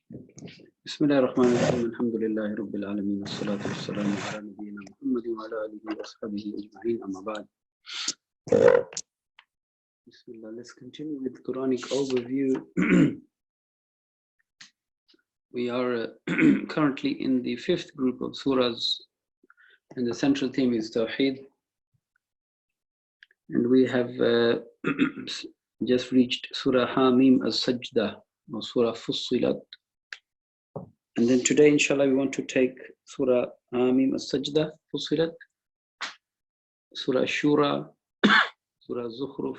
بسم الله الرحمن الرحيم الحمد لله رب العالمين والصلاة والسلام على نبينا محمد وعلى آله وأصحابه أجمعين أما بعد. Bismillah, let's continue with Quranic overview. We are currently in the fifth group of surahs, and the central theme is Tawheed. And we have just reached Surah Hamim as-Sajda, or Surah Fussilat. And then today, inshallah, we want to take Surah Hamim as-Sajda, Fussilat, Surah Shura, Surah Zukhruf,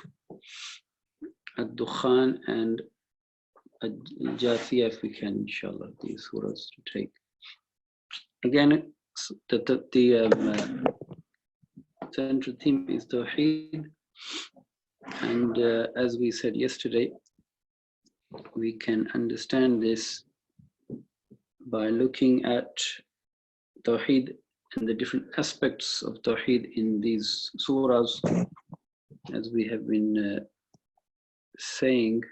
Ad-Dukhan, and Al-Jathiyah, if we can, inshallah, these surahs to take. Again, the central theme is Tawheed. And as we said yesterday, we can understand this by looking at Tawheed and the different aspects of Tawheed in these surahs, as we have been saying.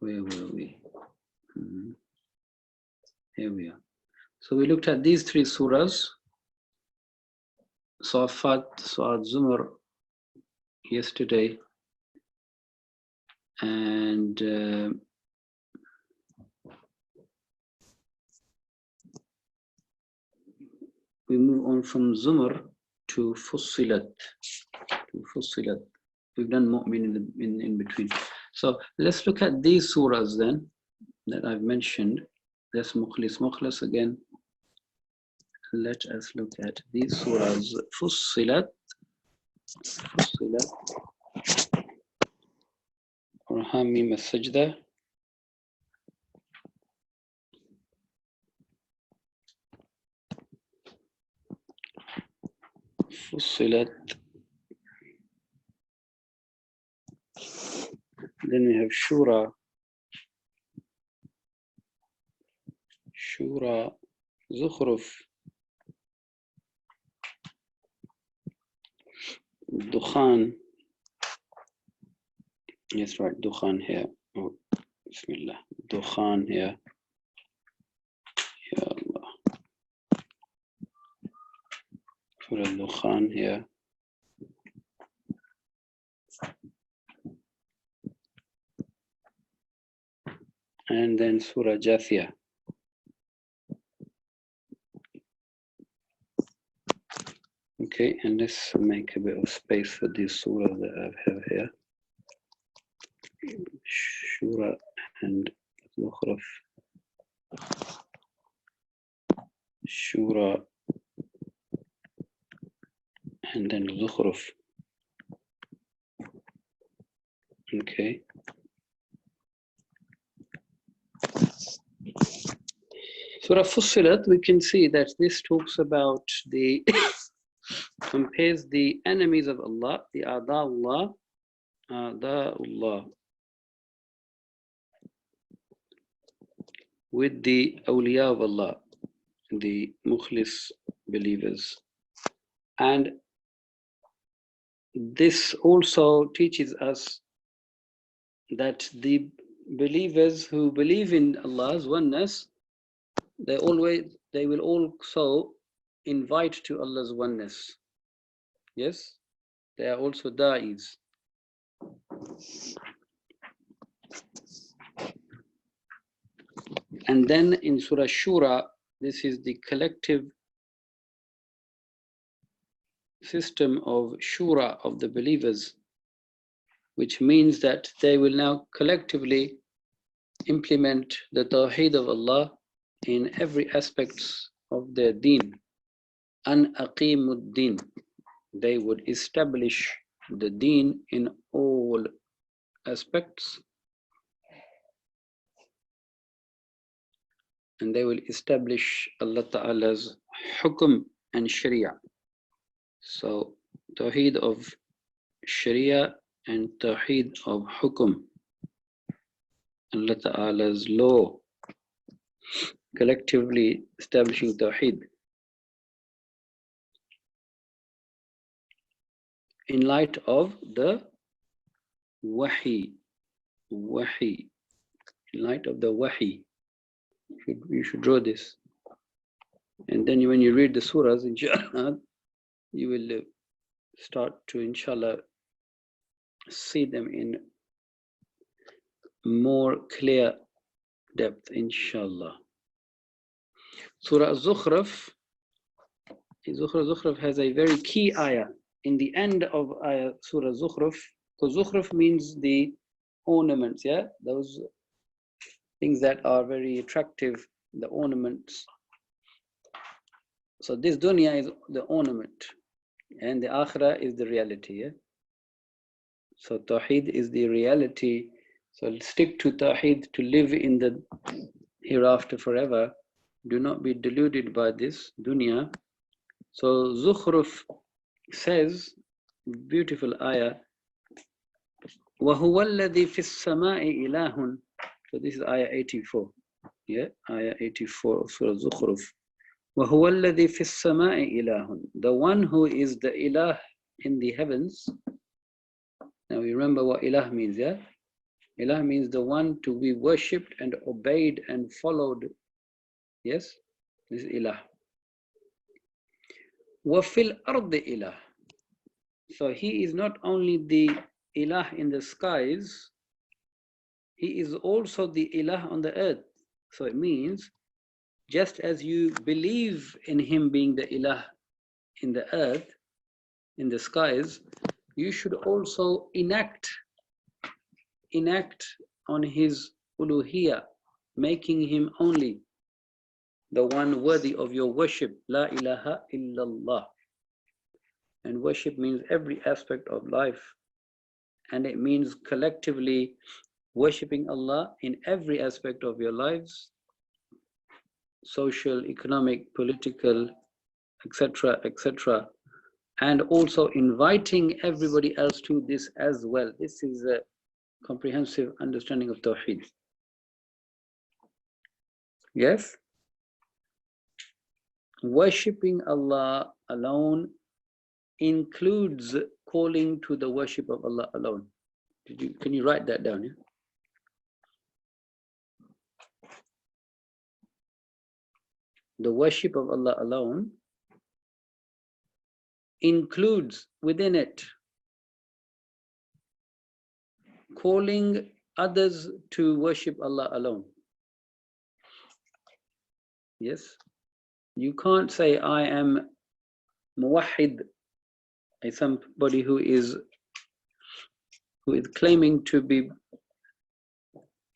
Where were we? Here we are. So we looked at these three surahs, Safat, Sa'ad, Zumar, yesterday, and we move on from Zumar to Fussilat. We've done Mu'min in between. So let's look at these surahs then that I've mentioned. That's Mukhlis again. Let us look at these surahs. Fussilat, or Hamim as-Sajda. Fussilat. Then we have Shura, Zukhruf, Dukhan. Yes, right, Dukhan here. Oh, Bismillah. Dukhan here. Ya Allah. Surah Dukhan here. And then Surah Jathiyah. Okay, and let's make a bit of space for these surahs that I have here. Shura and Zukhruf. Shura and then Zukhruf. Okay. Surah Fussilat, we can see that this talks about compares the enemies of Allah, the A'da'ullah, with the awliya of Allah, the Mukhlis believers. And this also teaches us that the believers who believe in Allah's oneness, they will also invite to Allah's oneness. Yes, they are also da'is. And then in Surah Shura, this is the collective system of Shura of the believers, which means that they will now collectively implement the Tawheed of Allah in every aspect of their deen. An aqimud din. They would establish the deen in all aspects, and they will establish Allah Ta'ala's hukum and sharia. So Tawheed of sharia and Tawheed of hukum, Allah Ta'ala's law, collectively establishing Tawheed. in light of the wahi. Wahi. In light of the wahi. You should draw this. And then when you read the surahs, inshallah, you will start to, inshallah, see them in more clear depth, inshallah. Surah Zukhruf has a very key ayah. In the end of ayah, Surah Zukhruf, because Zukhruf means the ornaments, yeah? Those things that are very attractive, the ornaments. So this dunya is the ornament, and the akhirah is the reality, yeah? So Tawheed is the reality. So stick to Tawheed to live in the hereafter forever. Do not be deluded by this dunya. So Zukhruf says, beautiful ayah, وَهُوَ الَّذِي فِي السَّمَاءِ إِلَهٌ. So this is ayah 84. Yeah, ayah 84 of Surah Zukhruf. وَهُوَ الَّذِي فِي السَّمَاءِ إِلَهٌ. The one who is the ilah in the heavens. Now you remember what ilah means, yeah? Ilah means the one to be worshipped and obeyed and followed. Yes, this is ilah. وَفِي الْأَرْضِ إِلَهٌ. So he is not only the ilah in the skies, he is also the ilah on the earth. So it means, just as you believe in him being the ilah in the earth, in the skies, you should also enact on his uluhiyah, making him only the one worthy of your worship. La ilaha illallah. And worship means every aspect of life. And it means collectively worshipping Allah in every aspect of your lives, social, economic, political, etc., etc. And also inviting everybody else to this as well. This is a comprehensive understanding of Tawheed. Yes? Worshipping Allah alone includes calling to the worship of Allah alone. Can you write that down? Yeah? The worship of Allah alone includes within it calling others to worship Allah alone. Yes? You can't say I am muwahhid, somebody who is claiming to be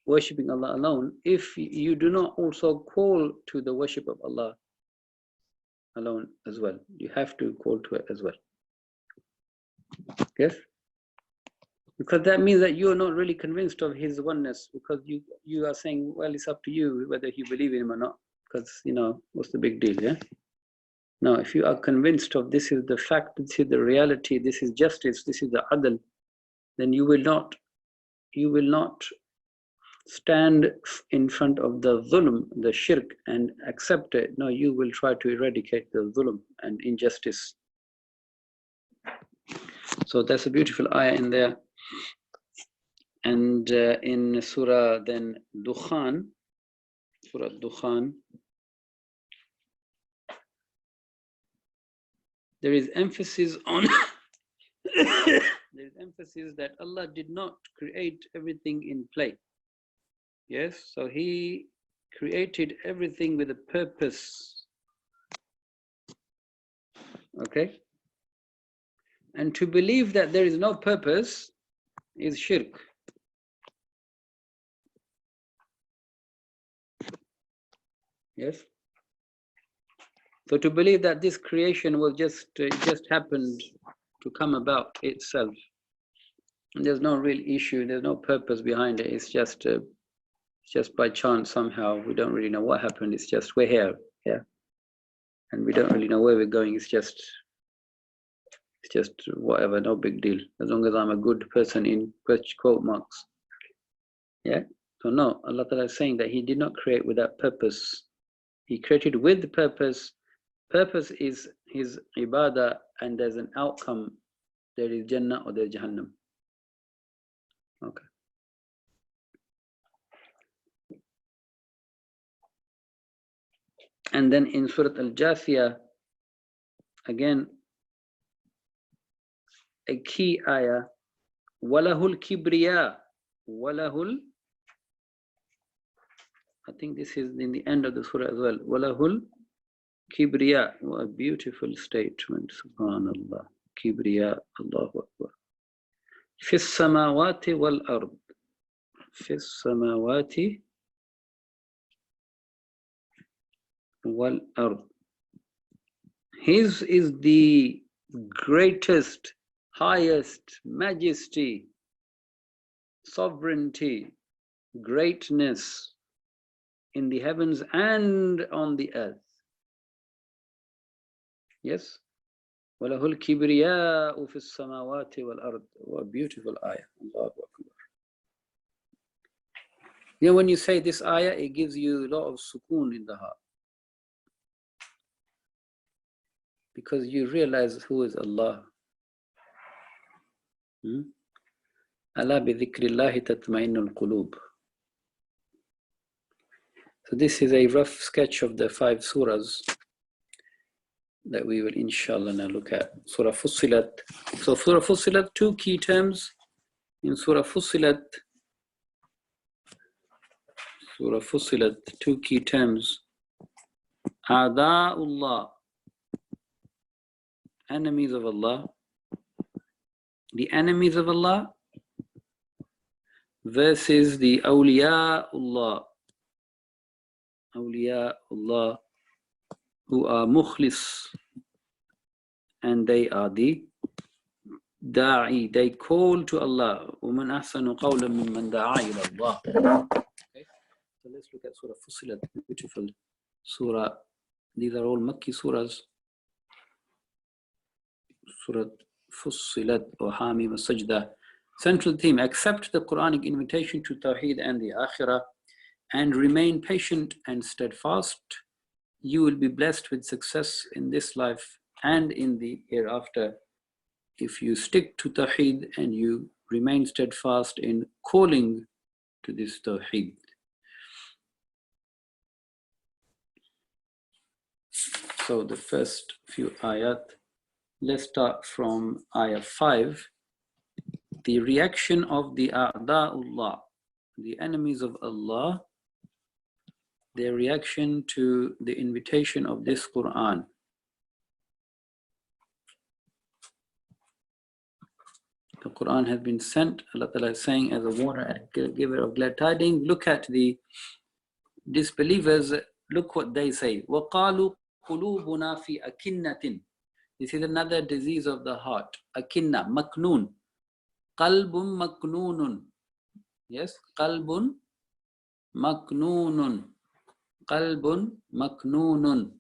worshipping Allah alone, if you do not also call to the worship of Allah alone as well. You have to call to it as well. Yes? Because that means that you are not really convinced of his oneness, because you are saying, well, it's up to you whether you believe in him or not, because, you know, what's the big deal, yeah? No, if you are convinced of this is the fact, this is the reality, this is justice, this is the adl, then you will not stand in front of the dhulm, the shirk, and accept it. No, you will try to eradicate the dhulm and injustice. So that's a beautiful ayah in there. And in Surah then Dukhan, Surah Dukhan, there is emphasis on there is emphasis that Allah did not create everything in play. Yes, so he created everything with a purpose. Okay? And to believe that there is no purpose is shirk. Yes? So to believe that this creation will just happened to come about itself, and there's no real issue, there's no purpose behind it, it's just by chance somehow, we don't really know what happened, it's just we're here, yeah, and we don't really know where we're going, it's just whatever, no big deal, as long as I'm a good person in quote marks. Yeah, so no, Allah Ta'ala is saying that he did not create without purpose. He created with purpose. Purpose is his ibadah, and there's an outcome there is Jannah or there is Jahannam. Okay. And then in Surah Al-Jathiyah, again, a key ayah, Walahul Kibriya, Walahul, I think this is in the end of the surah as well, Walahul Kibriya. What a beautiful statement, subhanallah. Kibriya, Allahu Akbar. Fis samawati wal ard. Fis samawati wal ard. His is the greatest, highest majesty, sovereignty, greatness in the heavens and on the earth. Yes? وَلَهُ الْكِبْرِيَاءُ فِي السَّمَاوَاتِ وَالْأَرْضِ. What a beautiful ayah. Allahu Akbar. You know, when you say this ayah, it gives you a lot of sukoon in the heart. Because you realize who is Allah. أَلَا بِذِكْرِ اللَّهِ تَطْمَئِنُّ الْقُلُوبُ. So this is a rough sketch of the 5 surahs that we will inshallah now look at. Surah Fussilat. So Surah Fussilat, 2 key terms in Surah Fussilat. Surah Fussilat, 2 key terms. A'da'ullah, enemies of Allah. The enemies of Allah versus the awliya'ullah. Awliya'ullah, who are mukhlis, and they are the da'i, they call to Allah. وَمَنْ أَحْسَنُ قَوْلًا مِمَّنْ دَعَا إِلَى اللَّهِ. Okay, so let's look at Surah Fussilat, beautiful surah. These are all Makki surahs. Surah Fussilat or Hamim as-Sajda. Central theme: accept the Quranic invitation to Tawheed and the Akhirah, and remain patient and steadfast. You will be blessed with success in this life and in the hereafter if you stick to Tawheed and you remain steadfast in calling to this Tawheed. So the first few ayat, let's start from ayah 5. The reaction of the A'da'ullah, the enemies of Allah, their reaction to the invitation of this Quran. The Quran has been sent, Allah Ta'ala is saying, as a warner and giver of glad tidings. Look at the disbelievers, look what they say. وَقَالُوا قُلُوبُنَا فِي أَكِنَّةٍ. This is another disease of the heart. Akinna, maknoon. Qalbun maknoonun. Yes, qalbun maknoonun. Qalbun maknoonun.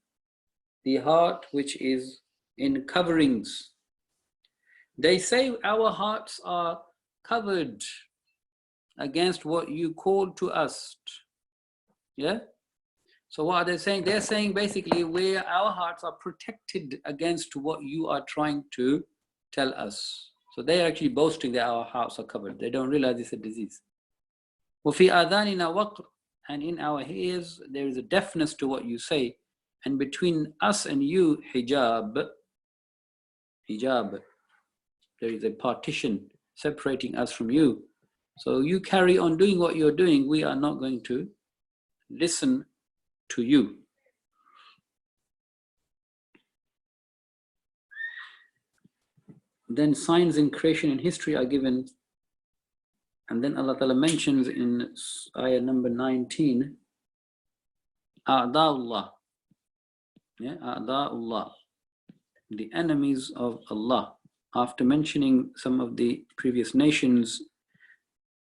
The heart which is in coverings. They say our hearts are covered against what you call to us. Yeah? So what are they saying? They're saying basically our hearts are protected against what you are trying to tell us. So they're actually boasting that our hearts are covered. They don't realize it's a disease. وَفِي آذَانِنَا وَقْرٌ. And in our ears there is a deafness to what you say. And between us and you, hijab. There is a partition separating us from you. So you carry on doing what you're doing. We are not going to listen to you. Then signs in creation and history are given. And then Allah Ta'ala mentions in ayah number 19, A'da'ullah. Yeah, A'da'ullah. The enemies of Allah. After mentioning some of the previous nations,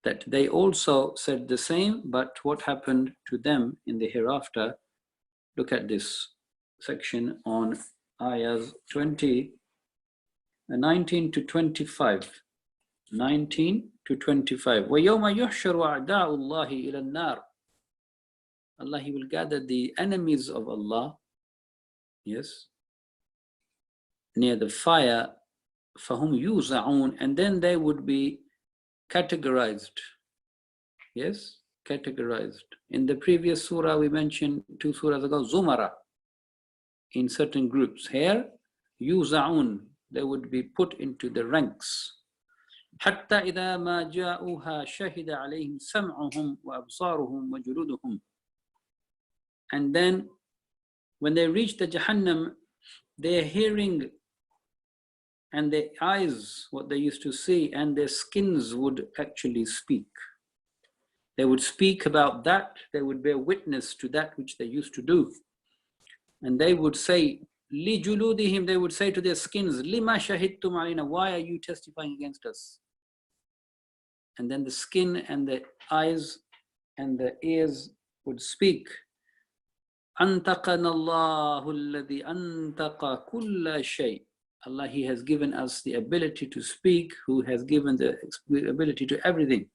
that they also said the same, but what happened to them in the hereafter. Look at this section on ayahs 19 to 25. 19 to 25. وَيَوْمَ يُحْشَرُ أَعْدَاءُ اللَّهِ إِلَى النَّارِ. Allah, He will gather the enemies of Allah, yes, near the fire. فَهُمْ يُوزَعُونَ, and then they would be categorized. Yes, categorized. In the previous surah we mentioned 2 surahs ago, Zumara, in certain groups. Here, يُوزَعُونَ, they would be put into the ranks. حَتَّى إِذَا مَا جَاءُوهَا شَهِدَ عَلَيْهِمْ سَمْعُهُمْ وَأَبْصَارُهُمْ وَجُلُودُهُمْ. And then when they reach the Jahannam, their hearing and their eyes, what they used to see, and their skins would actually speak. They would speak about that, they would bear witness to that which they used to do. And they would say, لِجُلُودِهِمْ, they would say to their skins, لِمَا شَهِدْتُمْ عَلَيْنَا, why are you testifying against us? And then the skin and the eyes and the ears would speak. أَنْتَقَنَا اللَّهُ الَّذِي أَنْتَقَ كُلَّ شَيْءٍ. Allah, He has given us the ability to speak, who has given the ability to everything.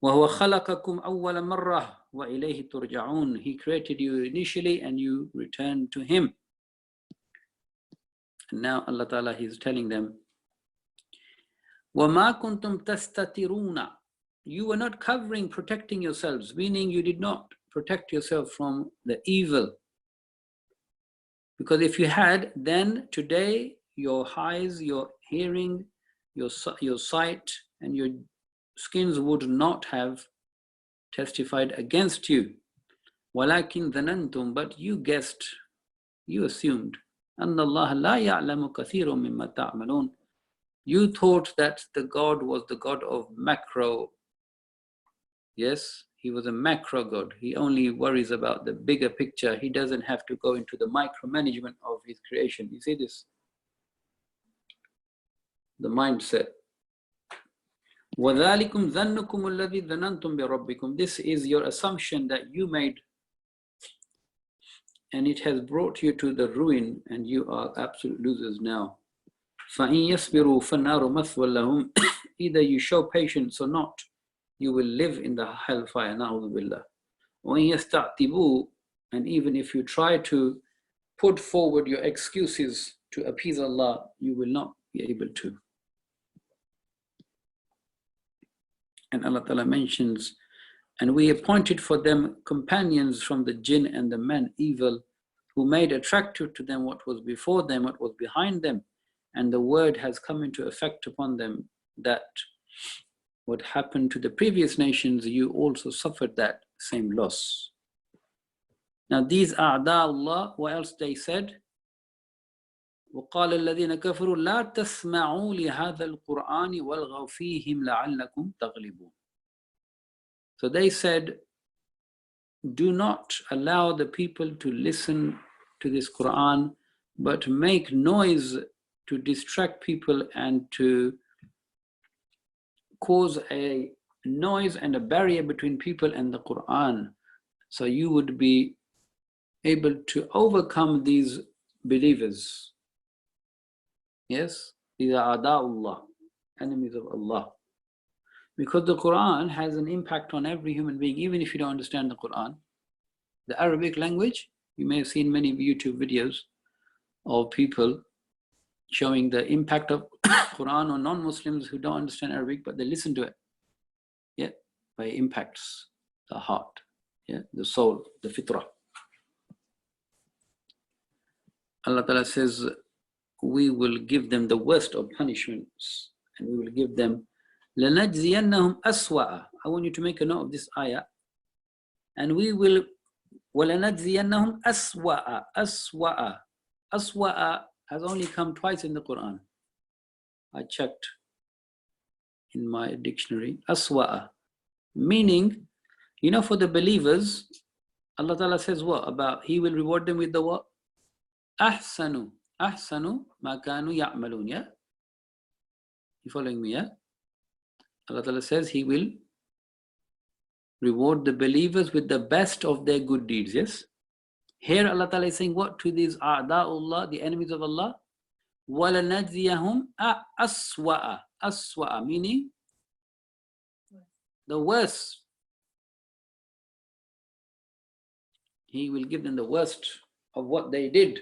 وَهُوَ خَلَقَكُمْ أَوَّلَ مَرَّةٍ وَإِلَيْهِ تُرْجَعُونَ. He created you initially and you return to Him. And now Allah Ta'ala, He's telling them, وَمَا كُنْتُمْ تَسْتَتِرُونَ. You were not covering, protecting yourselves, meaning you did not protect yourself from the evil. Because if you had, then today your eyes, your hearing, your sight, and your skins would not have testified against you. وَلَكِنْ ظَنَنْتُمْ, but you guessed, you assumed, أَنَّ اللَّهَ لَا يَعْلَمُ كَثِيرٌ مِمَّا تَعْمَلُونَ. You thought that the God was the God of macro. Yes, He was a macro God. He only worries about the bigger picture. He doesn't have to go into the micromanagement of His creation. You see this? The mindset. وَذَلِكُمْ ظَنُّكُمُ الَّذِي ظَنَنْتُمْ بِرَبِّكُمْ. This is your assumption that you made, and it has brought you to the ruin, and you are absolute losers now. فَإِنْ يَصْبِرُوا فَالنَّارُ مَثْوًى لَهُمْ. Either you show patience or not, you will live in the hellfire. Na'udhu billah. وَإِنْ يَسْتَعْتِبُوا. And even if you try to put forward your excuses to appease Allah, you will not be able to. And Allah Ta'ala mentions, and we appointed for them companions from the jinn and the men evil, who made attractive to them what was before them, what was behind them. And the word has come into effect upon them that what happened to the previous nations, you also suffered that same loss. Now these a'da'ullah, what else they said? وَقَالَ الَّذِينَ كَفَرُوا لَا تَسْمَعُوا لِهَذَا الْقُرْآنِ وَالْغَوْا فِيهِمْ لَعَلَّكُمْ تَغْلِبُونَ. So they said, do not allow the people to listen to this Quran, but make noise to distract people and to cause a noise and a barrier between people and the Quran. So you would be able to overcome these believers. Yes, these are a'da'ullah, enemies of Allah. Because the Quran has an impact on every human being, even if you don't understand the Quran. The Arabic language, you may have seen many YouTube videos of people showing the impact of Quran on non-Muslims who don't understand Arabic, but they listen to it. Yeah, by impacts the heart, yeah, the soul, the fitrah. Allah Ta'ala says, we will give them the worst of punishments, and we will give them لَنَجْزِيَنَّهُمْ أَسْوَأَ. I want you to make a note of this ayah. And we will وَلَنَجْزِيَنَّهُمْ أَسْوَأَ. أَسْوَأَ. أَسْوَأَ has only come twice in the Quran. I checked in my dictionary. Aswa'a, meaning, you know, for the believers, Allah Ta'ala says what about? He will reward them with the what? Ahsanu. Ahsanu ma kanu ya'malun. Yeah? You following me? Yeah? Allah Ta'ala says He will reward the believers with the best of their good deeds. Yes? Here Allah Ta'ala is saying what to these a'da'ullah, the enemies of Allah? وَلَنَجْزِيَهُمْ أَسْوَأَ. Aswa'a, meaning the worst. He will give them the worst of what they did.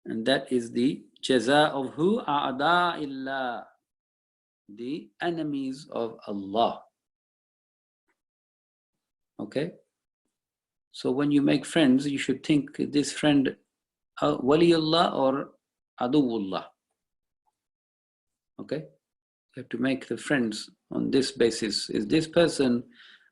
And that is the jaza of who? A'da'illah, the enemies of Allah. Okay? So when you make friends, you should think this friend Waliullah or Aduwullah. Okay? You have to make the friends on this basis. Is this person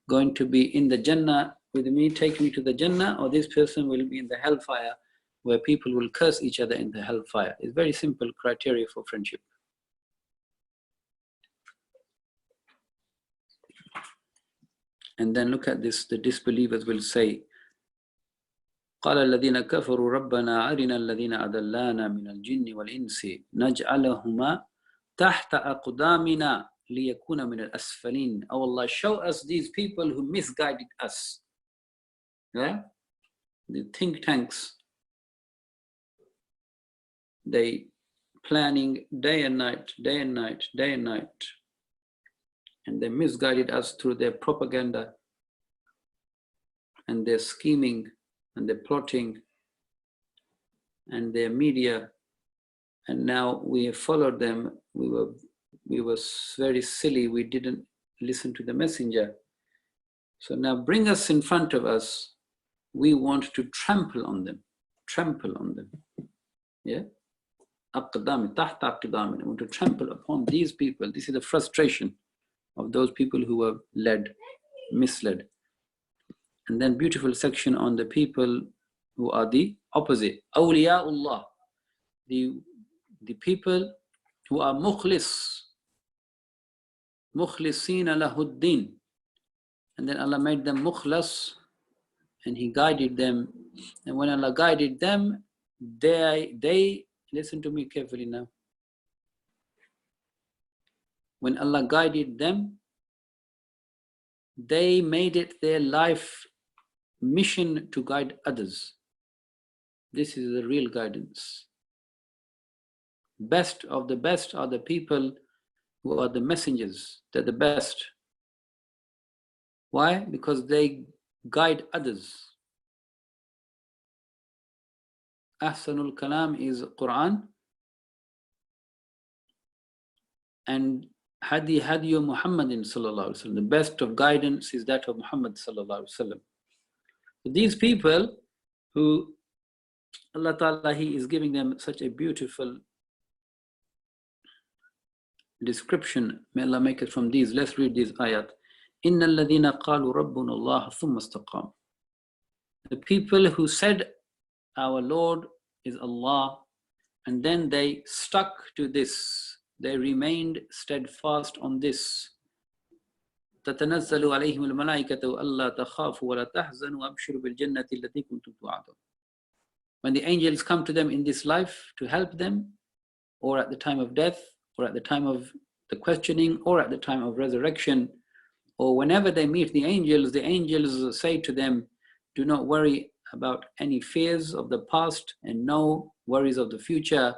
going to be in the Jannah with me, take me to the Jannah, or this person will be in the hellfire where people will curse each other in the hellfire? It's very simple criteria for friendship. And then look at this, the disbelievers will say, قال الذين كفروا ربنا أرنا الذين أضلانا من الجن والإنس نجعلهما تحت أقدامنا ليكون من الأسفلين. Oh Allah, show us these people who misguided us. Yeah? The think tanks, they planning day and night, day and night, day and night. And they misguided us through their propaganda and their scheming and their plotting and their media. And now we have followed them. We were very silly. We didn't listen to the messenger. So now bring us in front of us. We want to trample on them. Trample on them. Yeah? Aqdami, tahta aqdami. I want to trample upon these people. This is the frustration of those people who were led, misled. And then beautiful section on the people who are the opposite. Awliyaullah. The people who are mukhlis. Mukhlisina lahuddin. And then Allah made them mukhlas and He guided them. And when Allah guided them, they listen to me carefully now. When Allah guided them, they made it their life mission to guide others. This is the real guidance. Best of the best are the people who are the messengers. They're the best. Why? Because they guide others. Ahsanul Kalam is Quran, and Hadi Muhammadin sallallahu alaihi wasallam. The best of guidance is that of Muhammad sallallahu alaihi wasallam. So these people who Allah Ta'ala, He is giving them such a beautiful description. May Allah make it from these. Let's read these ayat. إِنَّ الَّذِينَ قَالُوا رَبُّنَا اللَّهُ ثُمَّ اسْتَقَامُوا. The people who said, our Lord is Allah, and then they stuck to this. They remained steadfast on this. تَتَنَزَّلُ عَلَيْهِمُ الْمَلَائِكَةُ أَلَّا تَخَافُوا وَلَا تَحْزَنُوا وَأَبْشِرُوا بِالْجَنَّةِ الَّتِي كُنْتُمْ تُوعَدُونَ. When the angels come to them in this life to help them, or at the time of death, or at the time of the questioning, or at the time of resurrection, or whenever they meet the angels say to them, do not worry about any fears of the past and no worries of the future,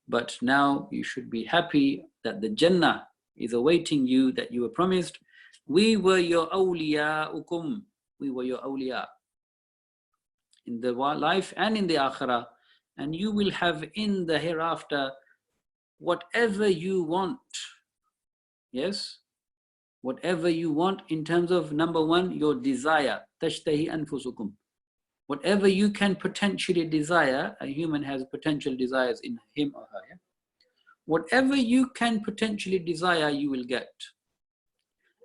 but now you should be happy that the Jannah is awaiting you that you were promised. We were your awliya'ukum. We were your awliya in the life and in the akhirah, and you will have in the hereafter whatever you want. Yes? Whatever you want in terms of, number one, your desire. Tashtahi anfusukum. Whatever you can potentially desire, a human has potential desires in him or her. Yeah? Whatever you can potentially desire, you will get.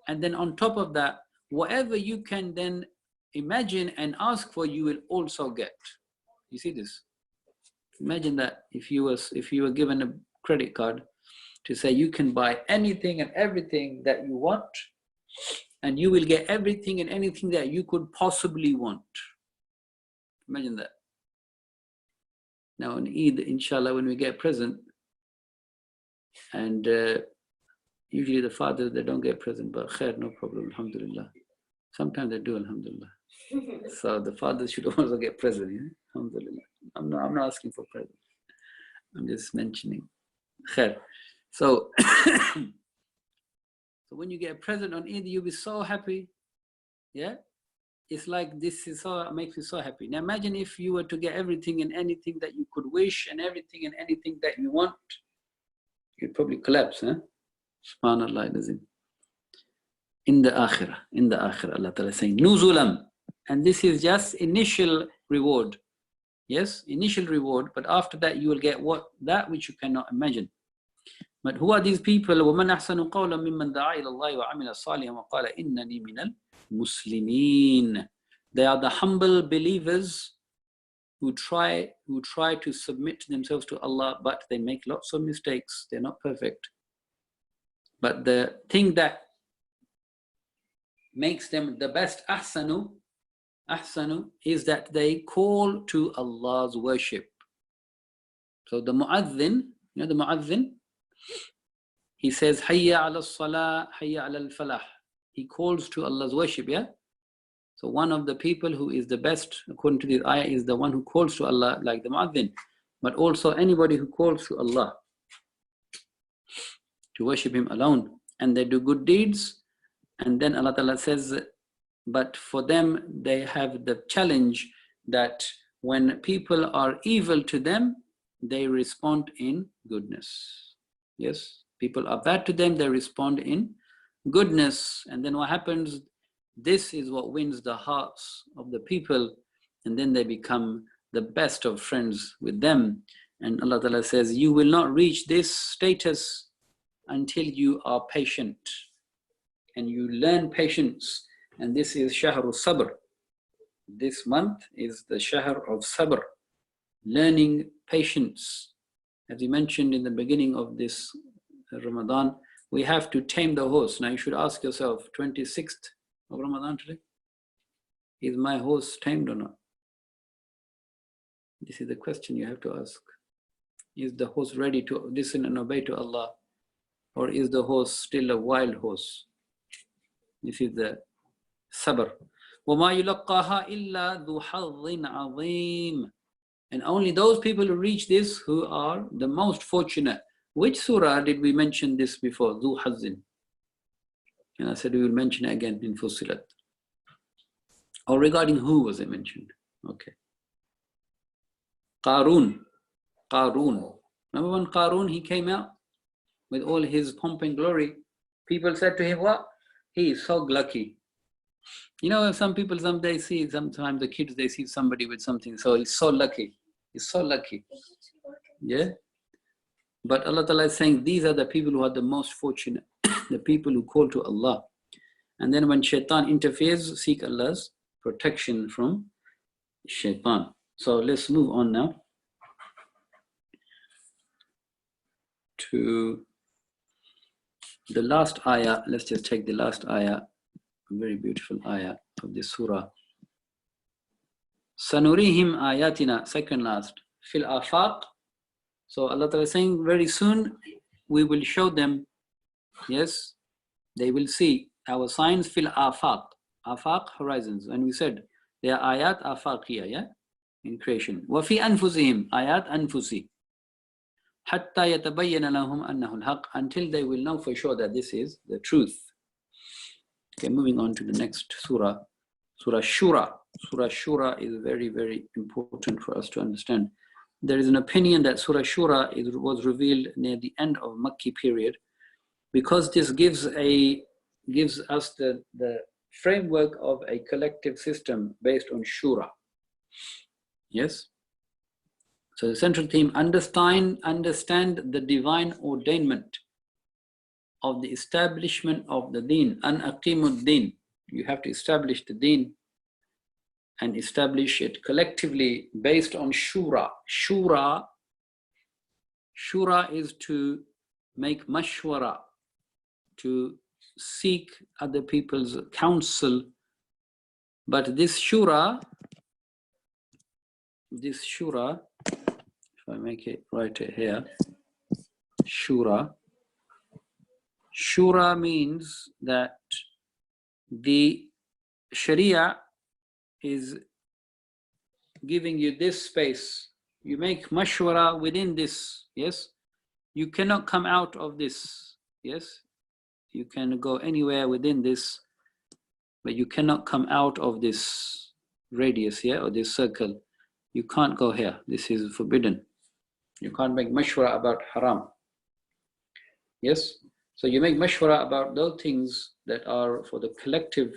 And then on top of that, whatever you can then imagine and ask for, you will also get. You see this? Imagine that if you were given a credit card to say you can buy anything and everything that you want, and you will get everything and anything that you could possibly want. Imagine that. Now on Eid, inshallah, when we get a present, and usually the fathers, they don't get a present, but khair, no problem, alhamdulillah. Sometimes they do, alhamdulillah. So the fathers should also get present, yeah? Alhamdulillah. I'm not asking for present. I'm just mentioning. Khair. So, so when you get a present on Eid, you'll be so happy. Yeah? it's like this is so makes me so happy. Now imagine if you were to get everything and anything that you could wish and everything and anything that you want, you'd probably collapse, huh? Subhanallah, lazim. In the akhirah, Allah Ta'ala is saying, Nuzulam. And this is just initial reward. Yes, initial reward, but after that you will get that which you cannot imagine. But who are these people? وَمَنْ أَحْسَنُ قَوْلًا مِمَّنْ دَعَا إِلَى اللَّهِ وَعَمِلَ صَالِحًا وَقَالَ إِنَّنِي مِنَ الْمُسْلِمِينَ. They are the humble believers who try to submit themselves to Allah, but they make lots of mistakes. They're not perfect. But the thing that makes them the best ahsanu is that they call to Allah's worship. So the mu'adhin, you know the mu'adhin? He says, Hayya ala salah, Hayya ala al-falah. He calls to Allah's worship, yeah? So one of the people who is the best, according to this ayah, is the one who calls to Allah, like the mu'adhin. But also anybody who calls to Allah, to worship Him alone. And they do good deeds. And then Allah Ta'ala says, but for them, they have the challenge that when people are evil to them, they respond in goodness. Yes, people are bad to them, they respond in goodness. And then what happens? This is what wins the hearts of the people. And then they become the best of friends with them. And Allah Ta'ala says, you will not reach this status until you are patient. And you learn patience. And this is Shahrul Sabr. This month is the Shahr of Sabr, learning patience. As we mentioned in the beginning of this Ramadan, we have to tame the horse. Now you should ask yourself, 26th of Ramadan today, is my horse tamed or not? This is the question you have to ask. Is the horse ready to listen and obey to Allah? Or is the horse still a wild horse? This is the sabr. وَمَا يُلَقَّاهَا إِلَّا ذُو حَظٍّ عَظِيمٍ. And only those people who reach this who are the most fortunate. Which surah did we mention this before? ذُو حَظٍ. And I said we will mention it again in Fussilat. Or regarding who was it mentioned? Okay. Qarun. Remember when Qarun, he came out with all his pomp and glory? People said to him, what? He is so lucky. You know, some people, sometimes the kids, they see somebody with something, so he's so lucky. He's so lucky. Yeah? But Allah Ta'ala is saying, these are the people who are the most fortunate, the people who call to Allah. And then when shaitan interferes, seek Allah's protection from shaitan. So let's move on now to the last ayah. Let's just take the last ayah. Very beautiful ayah of this surah. Sanurihim ayatina, second last. Fil afaq. So Allah Ta'ala is saying very soon we will show them, yes, they will see our signs fil afaq. Afaq, horizons. And we said they are ayat afaqiyah, yeah, in creation. Wa fi anfusihim, ayat anfusi. Hatta yatabayyana lahum annahu al-haq, until they will know for sure that this is the truth. Okay, moving on to the next surah, Surah Shura. Surah Shura is very, very important for us to understand. There is an opinion that Surah Shura was revealed near the end of Makki period, because this gives us the framework of a collective system based on Shura. Yes? So the central theme, understand the divine ordainment of the establishment of the deen, an aqimud deen. You have to establish the deen and establish it collectively based on shura. Shura is to make mashwara, to seek other people's counsel. But this shura, if I make it right here, Shura means that the Sharia is giving you this space. You make mashwara within this, yes? You cannot come out of this, yes? You can go anywhere within this but you cannot come out of this radius here, or this circle. You can't go here. This is forbidden. You can't make mashwara about haram. Yes? So you make mashwara about those things that are for the collective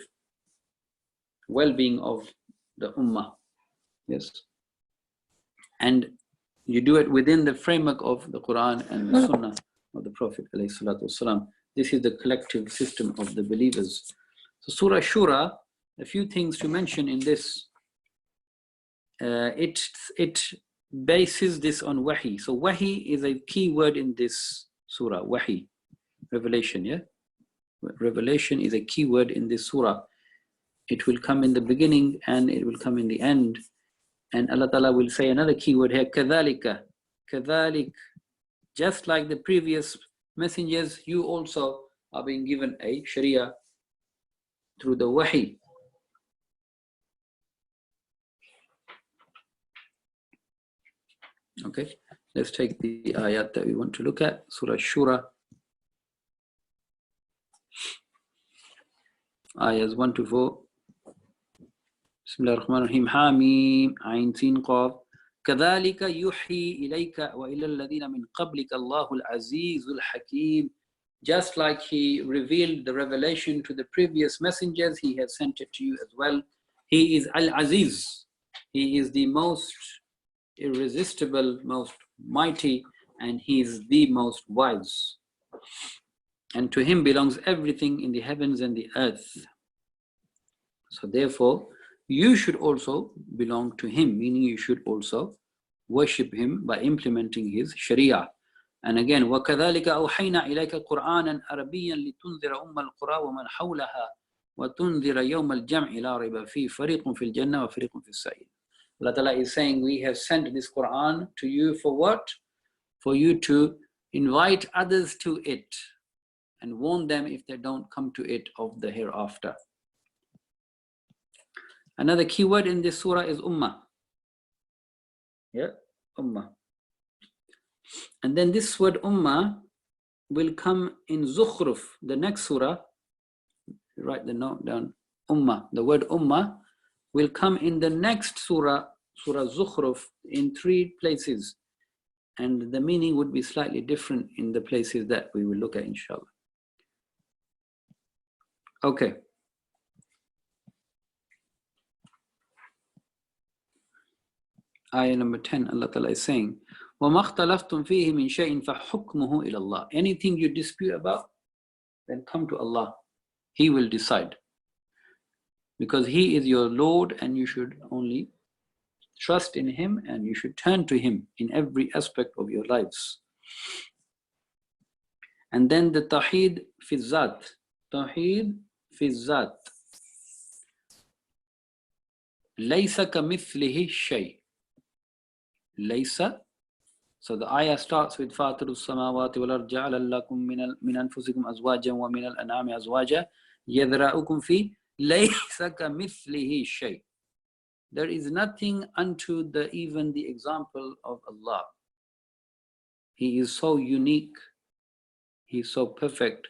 well-being of the ummah. Yes? And you do it within the framework of the Quran and the Sunnah of the Prophet ﷺ. This is the collective system of the believers. So Surah Shura, a few things to mention in this. It bases this on wahi. So wahi is a key word in this surah. Wahi, revelation. Yeah, revelation is a key word in this surah. It will come in the beginning and it will come in the end. And Allah Ta'ala will say another key word here, kadhalika, kadhalik. Just like the previous messengers, you also are being given a sharia through the wahi. Okay, let's take the ayat that we want to look at. Surah Shura, ayahs 1 to 4. Bismillah ar-Rahman ar-Rahim. Hamim, Ain Sin Qaf. كذلك يُحْيِي إِلَيْكَ وَإِلَى الَّذِينَ مِنْ قَبْلِكَ اللَّهُ الْعَزِيزُ الْحَكِيمُ. Just like he revealed the revelation to the previous messengers, he has sent it to you as well. He is Al-Aziz. He is the most irresistible, most mighty, and he is the most wise. And to him belongs everything in the heavens and the earth. So therefore, you should also belong to him, meaning you should also worship him by implementing his sharia. And again, وَكَذَلِكَ أَوْحَيْنَا إِلَيْكَ قُرْآنًا عَرَبِيًّا لِتُنذِرَ أُمَّ الْقُرَى وَمَنْ حَوْلَهَا وَتُنذِرَ يَوْمَ الْجَمْعِ لَا رَيْبَ فِيهِ فَرِيقٌ فِي الْجَنَّةِ وَفَرِيقٌ فِي السَّعِيرِ. Allah Ta'ala is saying, we have sent this Quran to you for what? For you to invite others to it and warn them if they don't come to it of the hereafter. Another key word in this surah is ummah. Yeah, ummah. And then this word ummah will come in Zukhruf, the next surah. Write the note down. Ummah. The word ummah will come in the next surah, Surah Zukhruf, in 3 places. And the meaning would be slightly different in the places that we will look at, inshallah. Okay. Ayah number 10, Allah Ta'ala is saying, وَمَا اخْتَلَفْتُمْ فِيهِ مِنْ شَيْءٍ فَحُكْمُهُ إِلَى اللَّهِ. Anything you dispute about, then come to Allah. He will decide. Because He is your Lord and you should only trust in Him and you should turn to Him in every aspect of your lives. And then the Tawheed fi Zat. Tawheed fi Zat. لَيْسَ كَمِثْلِهِ شَيْءٍ. Laysa. So the ayah starts with فَاطِرُ السَّمَاوَاتِ وَالْأَرْضِ جَعَلَ لَكُم مِّنْ أَنفُسِكُمْ أَزْوَاجًا وَمِنَ الْأَنْعَامِ أَزْوَاجًا يَذْرَؤُكُمْ فِيهِ لَيْسَ كَمِثْلِهِ شَيْءٍ. There is nothing unto even the example of Allah. He is so unique. He is so perfect.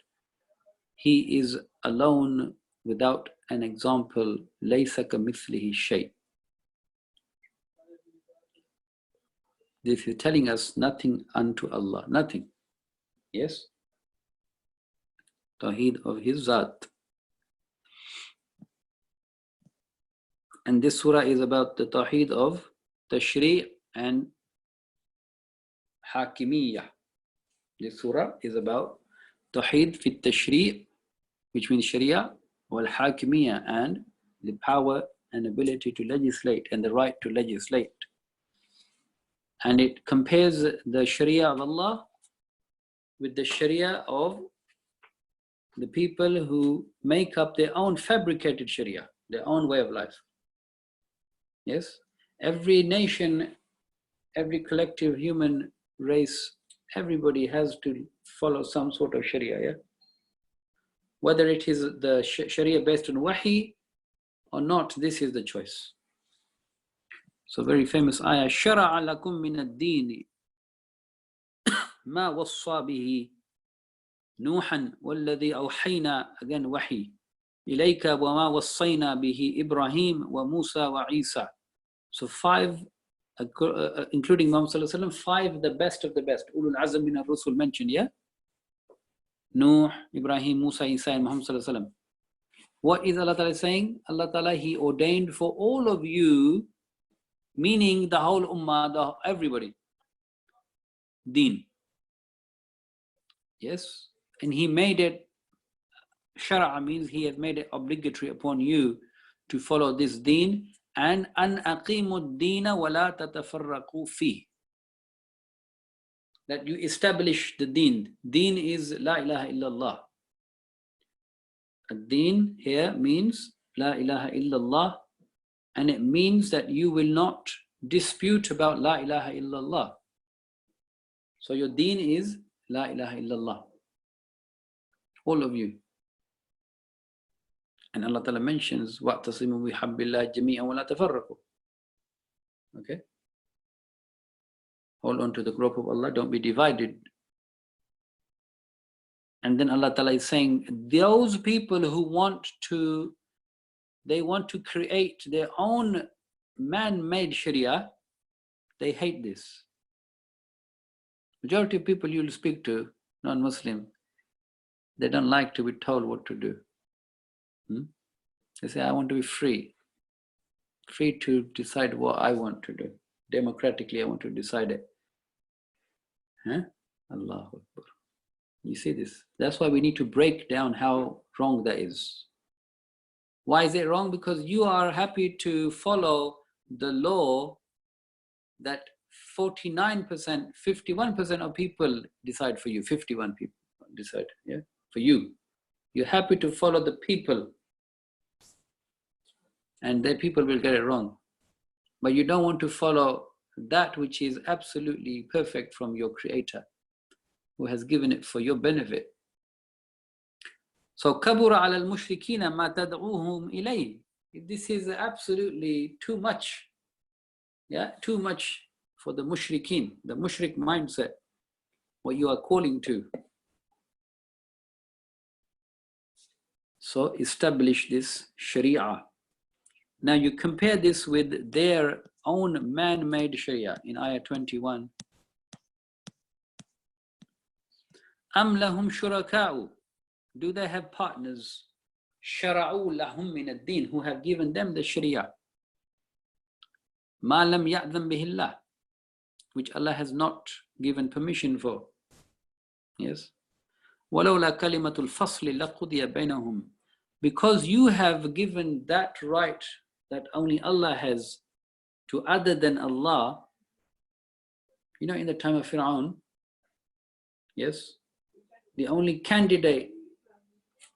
He is alone without an example. لَيْسَ كَمِثْلِهِ شَيْءٍ. This is telling us nothing unto Allah, nothing. Yes? Tawheed of His Zat. And this surah is about the Tawheed of Tashri' and Hakimiyyah. This surah is about Tawheed fi Tashri', which means Sharia, wal Hakimiyyah, and the power and ability to legislate and the right to legislate. And it compares the Sharia of Allah with the Sharia of the people who make up their own fabricated Sharia, their own way of life. Yes? Every nation, every collective human race, everybody has to follow some sort of Sharia, yeah? Whether it is the Sharia based on Wahi or not, this is the choice. So very famous ayah, شَرَعَ لَكُم مِّنَ الدِّينِ مَا وَصَّى بِهِ نُوحًا وَالَّذِي أَوْحَيْنَا, again Wahi. إِلَيْكَ وَمَا وَصَّيْنَا بِهِ إِبْرَاهِيمَ وَمُوسَى وَعِيسَى. So 5, including Muhammad sallallahu alaihi wasallam, 5 the best of the best. Ulul Azm min ar-Rusul mentioned, yeah? Nuh, Ibrahim, Musa, Isa, and Muhammad sallallahu alaihi wasallam. What is Allah Ta'ala saying? Allah Ta'ala, He ordained for all of you, meaning the whole ummah, everybody, deen. Yes? And He made it, shara'a means He has made it obligatory upon you to follow this deen. And an aqimu ad-deena wa la tatafarraqu fihi. That you establish the deen. Deen is La ilaha illallah. Ad-deen here means La ilaha illallah, and it means that you will not dispute about La ilaha illallah. So your deen is La ilaha illallah. All of you. And Allah Ta'ala mentions وَاعْتَصِمُوا بِحَبِّ اللَّهِ جَمِيعًا وَلَا تَفَرَّقُوا. Okay? Hold on to the rope of Allah, don't be divided. And then Allah Ta'ala is saying, those people who want to create their own man-made Sharia, they hate this. Majority of people you'll speak to, non-Muslim, they don't like to be told what to do. They say, I want to be free to decide what I want to do. Democratically, I want to decide it. Allahu Akbar. You see this? That's why we need to break down how wrong that is. Why is it wrong? Because you are happy to follow the law that 49%, 51% of people decide for you. 51 people decide, yeah, for you. You're happy to follow the people, and the people will get it wrong. But you don't want to follow that which is absolutely perfect from your Creator, who has given it for your benefit. So, كَبُرَ عَلَى الْمُشْرِكِينَ مَا تَدْعُوهُمْ إِلَيْهِ. This is absolutely too much. Yeah, too much for the mushrikeen, the mushrik mindset, what you are calling to. So establish this Sharia. Now you compare this with their own man-made Sharia in ayah 21. أَمْ لَهُمْ شُرَكَاءُ. Do they have partners? شَرَعُوا لَهُمْ مِنَ الدِّينِ, who have given them the Sharia. مَا لَمْ يَأْذَنْ بِهِ اللَّهِ, which Allah has not given permission for. Yes. وَلَوْلَا كَلِمَةُ الْفَصْلِ لَقُضِيَ بَيْنَهُمْ. Because you have given that right that only Allah has to other than Allah. You know, in the time of Fir'aun, yes, the only candidate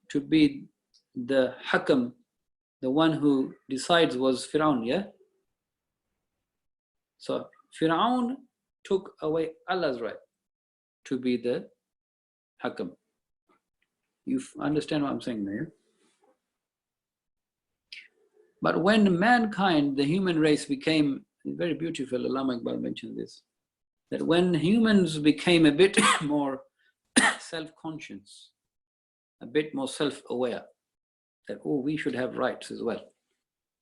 to be the Hakam, the one who decides, was Fir'aun, yeah? So Fir'aun took away Allah's right to be the Hakam. You understand what I'm saying there? But when mankind, the human race, became, very beautiful, Allama Iqbal mentioned this, that when humans became a bit more self-conscious, a bit more self-aware, that, oh, we should have rights as well.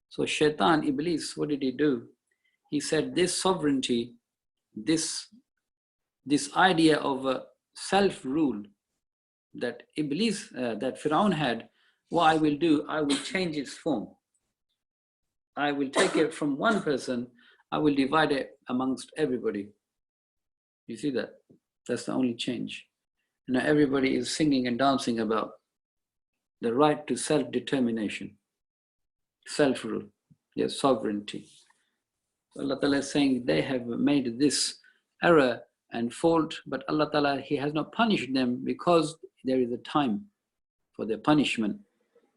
So Shaitan, Iblis, what did he do? He said, this sovereignty, this idea of self-rule that Iblis, that Fir'aun had, what I will do, I will change its form. I will take it from one person, I will divide it amongst everybody. You see that? That's the only change. Now everybody is singing and dancing about the right to self-determination, self-rule, yes, sovereignty. Allah Ta'ala is saying they have made this error and fault, but Allah Ta'ala, He has not punished them because there is a time for their punishment,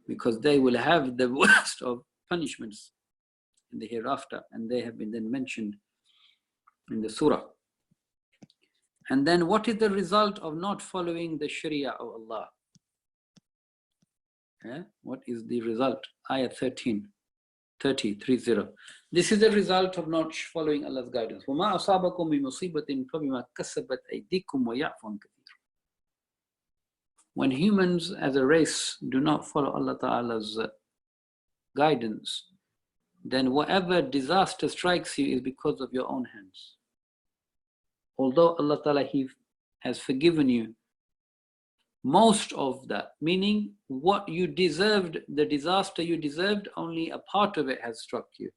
because they will have the worst of punishments in the hereafter, and they have been then mentioned in the surah. And then what is the result of not following the Sharia of Allah? What is the result? Ayah 30. This is the result of not following Allah's guidance. وَمَا أَصَابَكُم بِمُصِيبَةٍ فَبِمَا كَسَبَتْ أَيْدِيكُمْ وَيَعْفُ عَنْ كَثِيرٍ. when humans as a race do not follow Allah Ta'ala's guidance, then whatever disaster strikes you is because of your own hands. Although Allah Ta'ala, He has forgiven you most of that, meaning what you deserved, the disaster you deserved, only a part of it has struck you.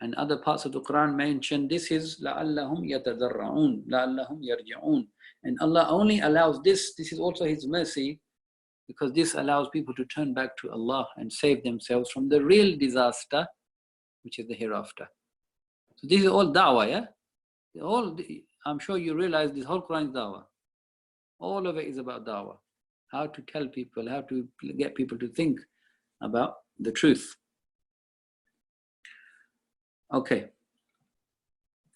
And other parts of the Quran mention this is لَعَلَّهُمْ يَتَذَرَّعُونَ لَعَلَّهُمْ يَرْجِعُونَ. And Allah only allows this is also His mercy, because this allows people to turn back to Allah and save themselves from the real disaster, which is the hereafter. So this is all da'wah, yeah? I'm sure you realize this whole Quran is da'wah. All of it is about da'wah. How to tell people, how to get people to think about the truth. Okay.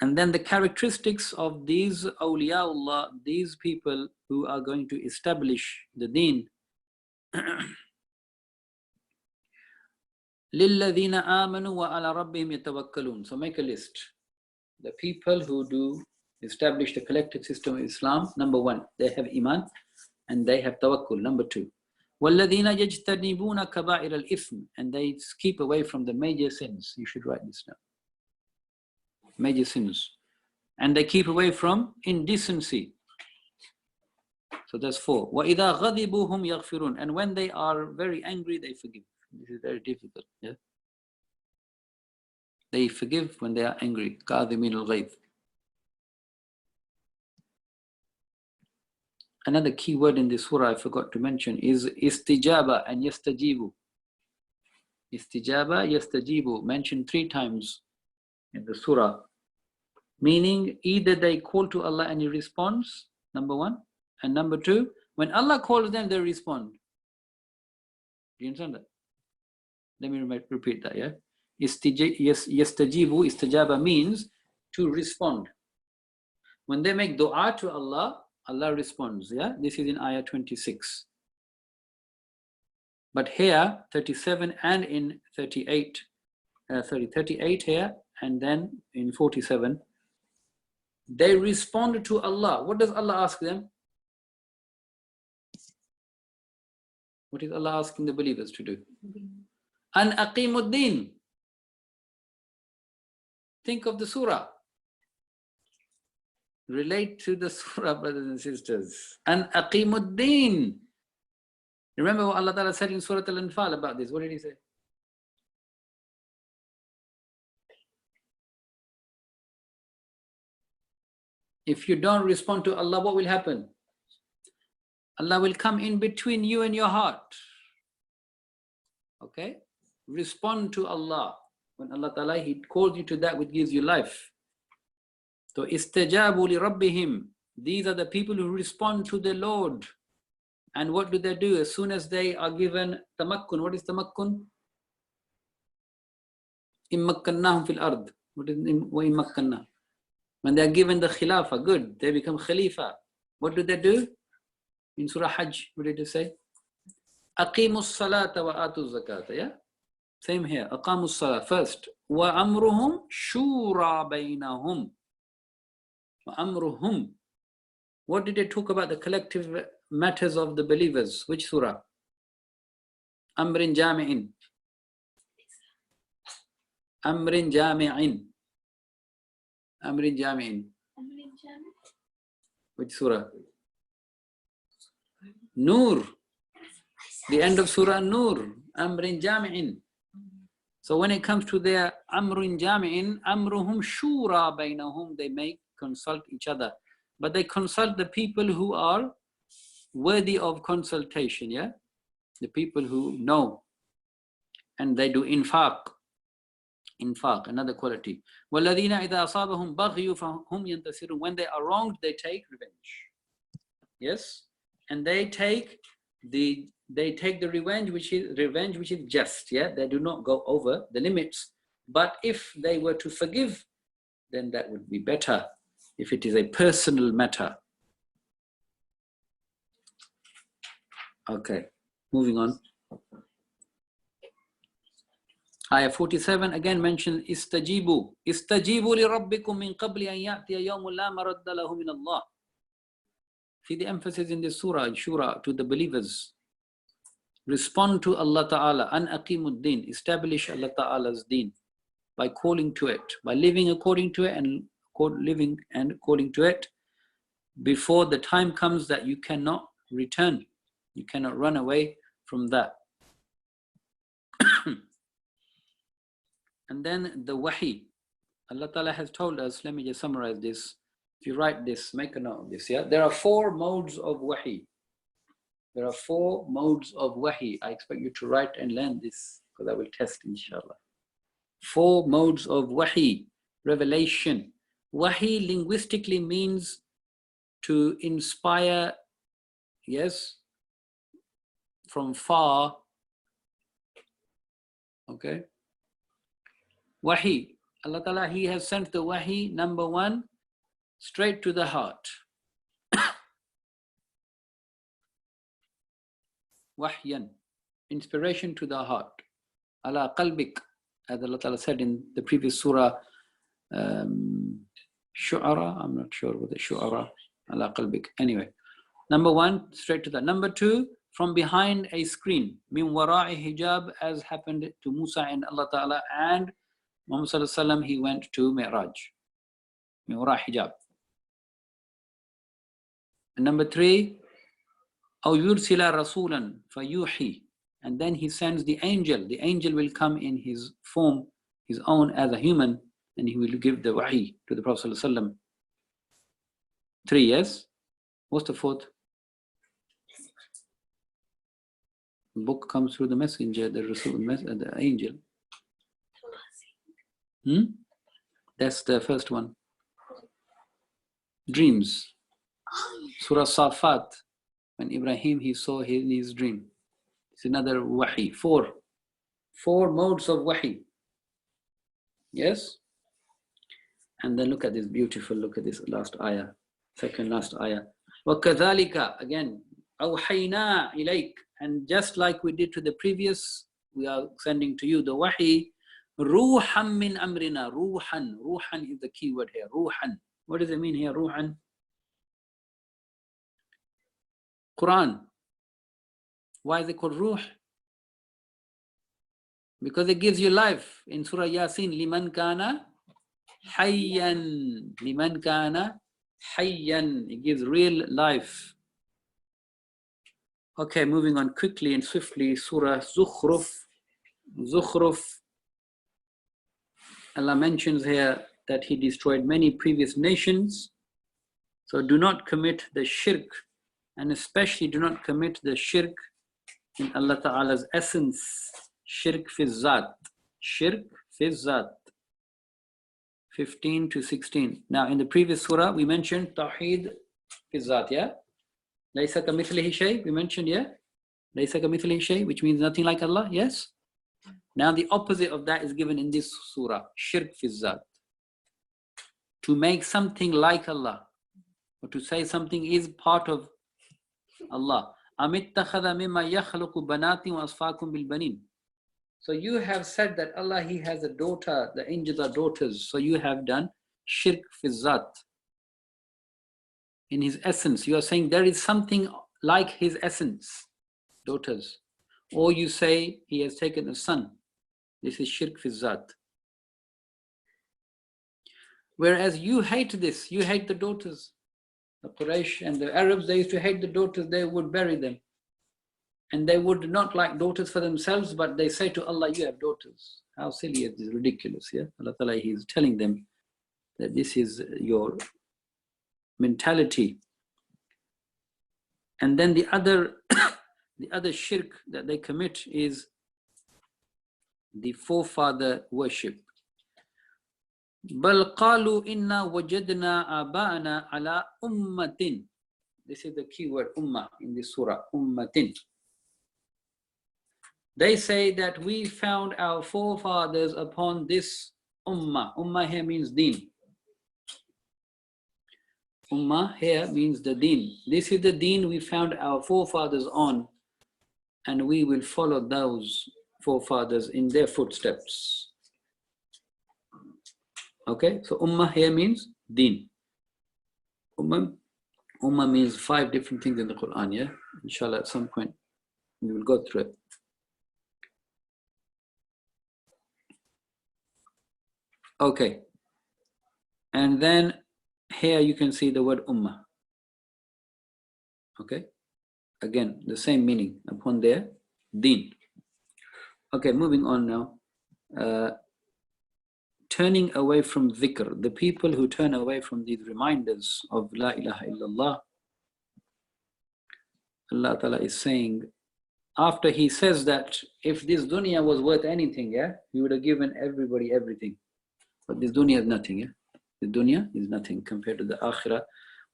And then the characteristics of these awliyaullah, these people who are going to establish the deen. لِلَّذِينَ آمَنُوا وَعَلَى رَبِّهِمْ يَتَوَكَّلُونَ. So make a list. The people who do establish the collective system of Islam, number one, they have iman and they have tawakkul. Number two, وَالَّذِينَ يَجْتَنِبُونَ كَبَائِرَ الْإِثْمِ. And they keep away from the major sins. You should write this down. Major sins. And they keep away from indecency. So that's four. وَإِذَا غَضِبُوا هُمْ يَغْفِرُونَ. And when they are very angry, they forgive. This is very difficult. Yeah? They forgive when they are angry. كَاظِمِينَ الْغَيْظِ. Another key word in this surah I forgot to mention is istijaba and yastajibu. Istijaba, yastajibu, mentioned 3 times in the surah. Meaning either they call to Allah and He responds, number one. And number two, when Allah calls them, they respond. Do you understand that? Let me repeat that, yeah? Yastajibu, istajaba means to respond. When they make dua to Allah, Allah responds, yeah? This is in ayah 26. But here, 37 and in 38, 38 here, and then in 47, they respond to Allah. What does Allah ask them? What is Allah asking the believers to do? An aqimuddin. Think of the surah. Relate to the surah, brothers and sisters. An aqimuddin. Remember what Allah Ta'ala said in Surah Al-Anfal about this? What did He say? If you don't respond to Allah, what will happen? Allah will come in between you and your heart. Okay? Respond to Allah. When Allah Ta'ala, He calls you to that which gives you life. So, istajabu li rabbihim. These are the people who respond to the Lord. And what do they do? As soon as they are given tamakkun. What is tamakkun? Immakkannahum fil ard. What is immakkanna? When they are given the khilafah, good. They become khalifa. What do they do? In Surah Hajj, what did it say? Aqimus salata wa atu zakata. Yeah? Same here. Aqamus salah first. Wa amruhum shura bainahum. Wa amruhum. What did it talk about the collective matters of the believers? Which surah? Amrin jami'in. Amrin jami'in. Amrin jami'in. Which surah? Nur. The end of Surah Nur. Amrin jami'in. So when it comes to their Amrin jami'in, Amruhum shura bainahum, they consult each other. But they consult the people who are worthy of consultation, yeah? The people who know. And they do infaq. Infaq, another quality. وَالَّذِينَ إِذَا أَصَابَهُمْ بَغْيُوا فَهُمْ يَنْتَصِرُونَ. When they are wronged, they take revenge. Yes? And they take the revenge which is just, yeah? They do not go over the limits. But if they were to forgive, then that would be better. If it is a personal matter. Okay, moving on. Ayah 47 again mentioned istajibu. Istajibu li rabbikum min qabli an ya'tiya yawmun la maradda lahu min Allah. See the emphasis in this surah, Shura, to the believers. Respond to Allah Ta'ala, an aqimuddin, establish Allah Ta'ala's deen by calling to it, by living according to it and living and according to it before the time comes that you cannot return. You cannot run away from that. And then the wahi. Allah Ta'ala has told us, let me just summarize this. If you write this, make a note of this, yeah? There are 4 modes of wahi. There are 4 modes of wahi. I expect you to write and learn this because I will test, inshallah. 4 modes of wahi, revelation. Wahi linguistically means to inspire, yes, from far. Okay. Wahi. Allah Ta'ala, He has sent the wahi, number 1, straight to the heart. Wahyan, inspiration to the heart. Ala qalbik, as Allah Ta'ala said in the previous surah, Shu'ara, I'm not sure what the Shu'ara, ala qalbik. Anyway, number 1, straight to that. Number 2, from behind a screen, min wara'i hijab, as happened to Musa and Allah Ta'ala, and Muhammad Sallallahu Alaihi Wasallam, he went to Mi'raj, min wara'i hijab. And number 3, أو يرسل رسولا فيوحي, and then he sends the angel. The angel will come in his form, his own as a human, and he will give the wahi to the Prophet Sallallahu Alaihi Wasallam. 3, yes? What's the 4th? The book comes through the messenger, the Rasul, the angel. That's the first one. Dreams. Surah Safat. When Ibrahim, he saw his dream. It's another wahi. 4 modes of wahi. Yes? And then look at this beautiful, look at this last ayah. Second last ayah. وَكَذَلِكَ, again, أَوْحَيْنَا إِلَيْكَ, and just like we did to the previous, we are sending to you the wahi. رُوحًا مِّنْ أَمْرِنَا. Ruhan is the key word here. Ruhan. What does it mean here, Ruhan? Quran. Why is it called Ruh? Because it gives you life. In Surah Yasin, liman kana hayyan. Liman kana hayyan. It gives real life. Okay, moving on quickly and swiftly. Surah Zukhruf. Zukhruf. Allah mentions here that He destroyed many previous nations. So do not commit the shirk, and especially do not commit the shirk in Allah Ta'ala's essence. Shirk fi zat. Shirk fi zat. 15 to 16. Now in the previous surah we mentioned Tawheed fi zat, yeah? Laysa kamithlihi shay, we mentioned, yeah? Laysa kamithlihi shay, which means nothing like Allah, yes? Now the opposite of that is given in this surah. Shirk fi zat. To make something like Allah, or to say something is part of Allah. Amittakhadha mimma yakhluqu banati wa asfaakum bil banin. So you have said that Allah, He has a daughter, the angels are daughters. So you have done shirk fi zat. In His essence, you are saying there is something like His essence, daughters. Or you say He has taken a son. This is shirk fi zat. Whereas you hate this, you hate the daughters. The Quraysh and the Arabs, they used to hate the daughters, they would bury them. And they would not like daughters for themselves, but they say to Allah, you have daughters. How silly is this, ridiculous, yeah? Allah Ta'ala, He is telling them that this is your mentality. And then the other shirk that they commit is the forefather worship. بَلْ قَالُوا إِنَّا وَجَدْنَا آبَاءَنَا عَلَىٰ أُمَّةٍ. This is the key word, ummah, in this surah, ummatin. They say that we found our forefathers upon this ummah. Ummah here means deen. Ummah here means the deen. This is the deen we found our forefathers on, and we will follow those forefathers in their footsteps. Okay, so ummah here means deen. Ummah Ummah means 5 different things in the Quran, yeah? Inshallah, at some point we will go through it. Okay. And then here you can see the word Ummah. Okay. Again, the same meaning upon their deen. Okay, moving on now. Turning away from dhikr, the people who turn away from these reminders of La ilaha illallah, Allah Ta'ala is saying, after he says that if this dunya was worth anything, yeah, he would have given everybody everything. But this dunya is nothing, yeah? The dunya is nothing compared to the akhirah.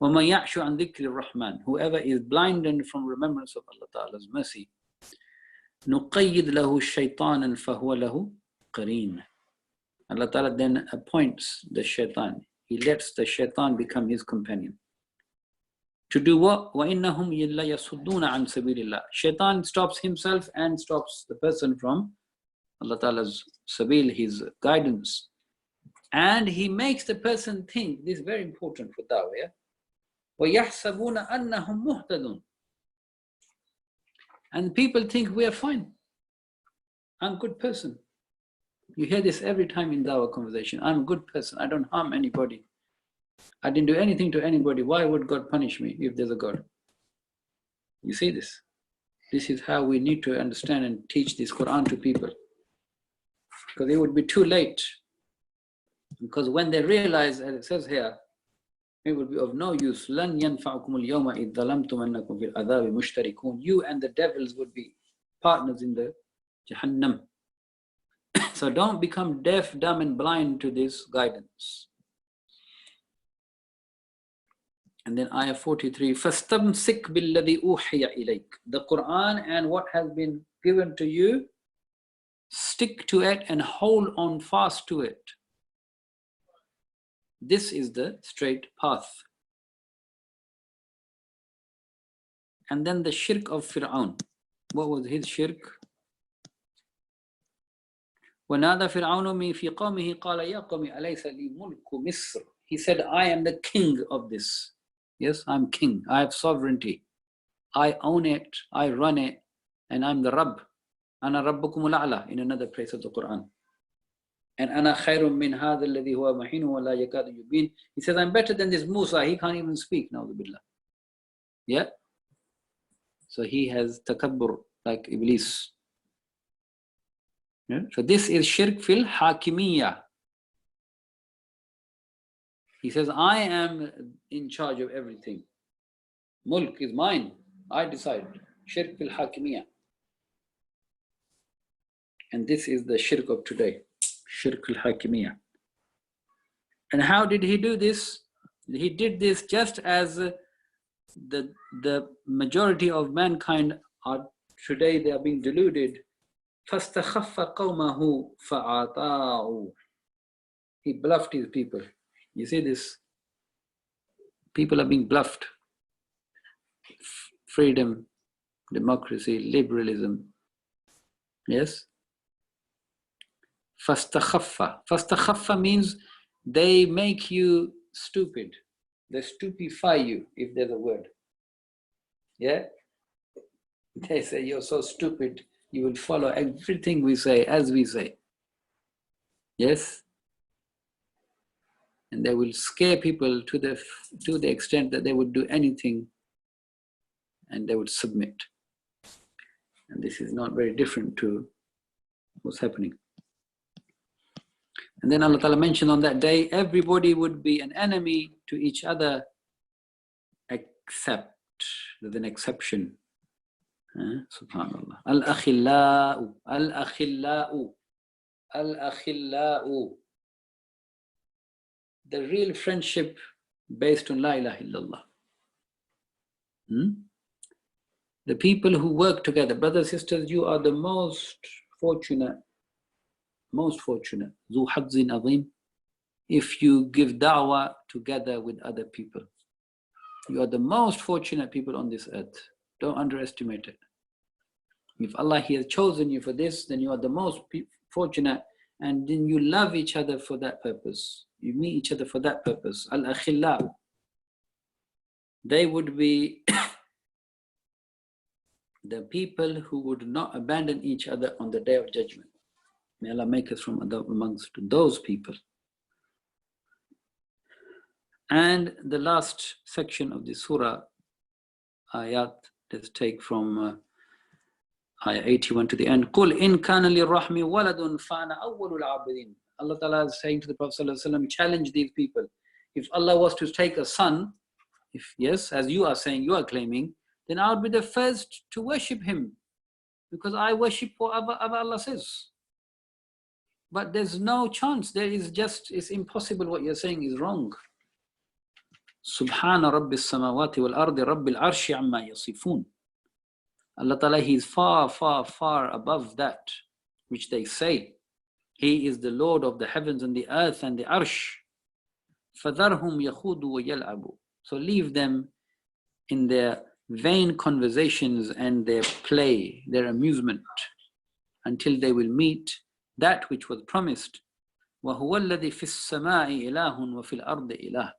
وَمَنْ يَعْشُ عَنْ ذِكْرِ الرَّحْمَنِ, whoever is blinded from remembrance of Allah Ta'ala's mercy, نُقَيِّدْ لَهُ شَيْطَانًا فَهُوَ لَهُ قَرِينٌ. Allah Ta'ala then appoints the shaitan. He lets the shaitan become his companion. To do what? وَإِنَّهُمْ يَصُدُّونَ عَنْ سَبِيلِ اللَّهِ. Shaitan stops himself and stops the person from Allah Ta'ala's sabil, his guidance. And he makes the person think, this is very important for dawah, yeah? وَيَحْسَبُونَ أَنَّهُمْ مُهْتَدُونَ. And people think we are fine. I'm a good person. You hear this every time in dawah conversation. I'm a good person. I don't harm anybody. I didn't do anything to anybody. Why would God punish me if there's a God? You see this? This is how we need to understand and teach this Quran to people. Because it would be too late. Because when they realize, as it says here, it would be of no use. لَنْ يَنْفَعُكُمُ الْيَوْمَ إِذْ ظَلَمْتُمْ أَنَّكُمْ فِي الْعَذَابِ مُشْتَرِكُونَ. You and the devils would be partners in the Jahannam. So don't become deaf, dumb and blind to this guidance. And then ayah 43, فَاسْتَمْسِكْ بِالَّذِي أُوحِيَ إِلَيْكَ. The Quran and what has been given to you, stick to it and hold on fast to it. This is the straight path. And then the shirk of Fir'aun. What was his shirk? وَنَادَى فِرْعَوْنُ مِنْ فِي قَوْمِهِ قَالَ يَا قَوْمِ أَلَيْسَ لِي مُلْكُ مِصْرَ. He said, I am the king of this. Yes, I'm king. I have sovereignty. I own it. I run it. And I'm the Rabb. أَنَا رَبُّكُمُ الْأَعْلَى in another place of the Quran. And أَنَا خَيْرٌ مِّنْ هَذَا الَّذِي هُوَ مَحِينٌ وَلَا يَكَادُ يُبِينُ. He says, I'm better than this Musa. He can't even speak. Na'udhu billah. Yeah. So he has takabbur like Iblis. Yeah? So this is shirk fil hakimiyya. He says, I am in charge of everything. Mulk is mine. I decide. Shirk fil hakimiyya. And this is the shirk of today. Shirk fil hakimiyya. And how did he do this? He did this just as the majority of mankind are today, they are being deluded. فَاسْتَخَفَّ قَوْمَهُ فَعَطَاهُ. He bluffed his people. You see this? People are being bluffed. Freedom, democracy, liberalism. Yes? فَاسْتَخَفَّ. فَاسْتَخَفَّ means they make you stupid. They stupefy you, if there's a word. Yeah? They say, you're so stupid, you will follow everything we say as we say. Yes? And they will scare people to the extent that they would do anything and they would submit. And this is not very different to what's happening. And then Allah Ta'ala mentioned on that day, everybody would be an enemy to each other except, there's an exception. Subhanallah. Al-akhillau, al-akhillau, al-akhillau. The real friendship based on La ilaha illallah. The people who work together, brothers, sisters, you are the most fortunate. ذو حظ عظيم. If you give da'wah together with other people. You are the most fortunate people on this earth. Don't underestimate it. If Allah He has chosen you for this, then you are the most fortunate, and then you love each other for that purpose. You meet each other for that purpose. Al-akhillau. they would be the people who would not abandon each other on the day of judgment. May Allah make us from amongst those people. And the last section of the surah, ayat, let's take from ayah 81 to the end. قُلْ إِن كَانَ لِلرَّحْمِ وَلَدٌ فَأَنَا أَوَّلُ الْعَابِدِينَ. Allah Ta'ala is saying to the Prophet ﷺ, challenge these people. If Allah was to take a son, if yes, as you are saying, you are claiming, then I would be the first to worship him, because I worship whatever Allah says. But there's no chance. It's impossible. What you're saying is wrong. Subhana Rabbi samawati wal ardi Rabbil arshi amma yasifun. Allah Ta'ala, He is far, far, far above that which they say. He is the Lord of the heavens and the earth and the arsh. فَذَرْهُمْ يَخُودُوا وَيَلْعَبُوا. So leave them in their vain conversations and their play, their amusement, until they will meet that which was promised. وَهُوَ الَّذِي فِي السَّمَاءِ إِلَهٌ وَفِي الْأَرْضِ إِلَهٌ.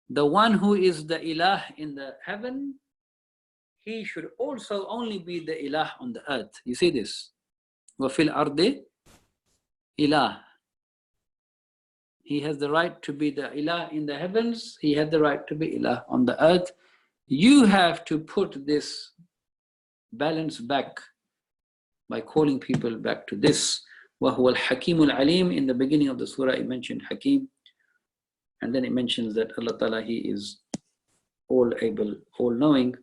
The one who is the ilah in the heaven, he should also only be the ilah on the earth. You see this? وَفِي الْأَرْضِ إِلَهٌ. He has the right to be the ilah in the heavens. He has the right to be ilah on the earth. You have to put this balance back by calling people back to this. وَهُوَ الْحَكِيمُ الْعَلِيمُ. In the beginning of the surah, it mentioned Hakim. And then it mentions that Allah Ta'ala, He is all able, all knowing.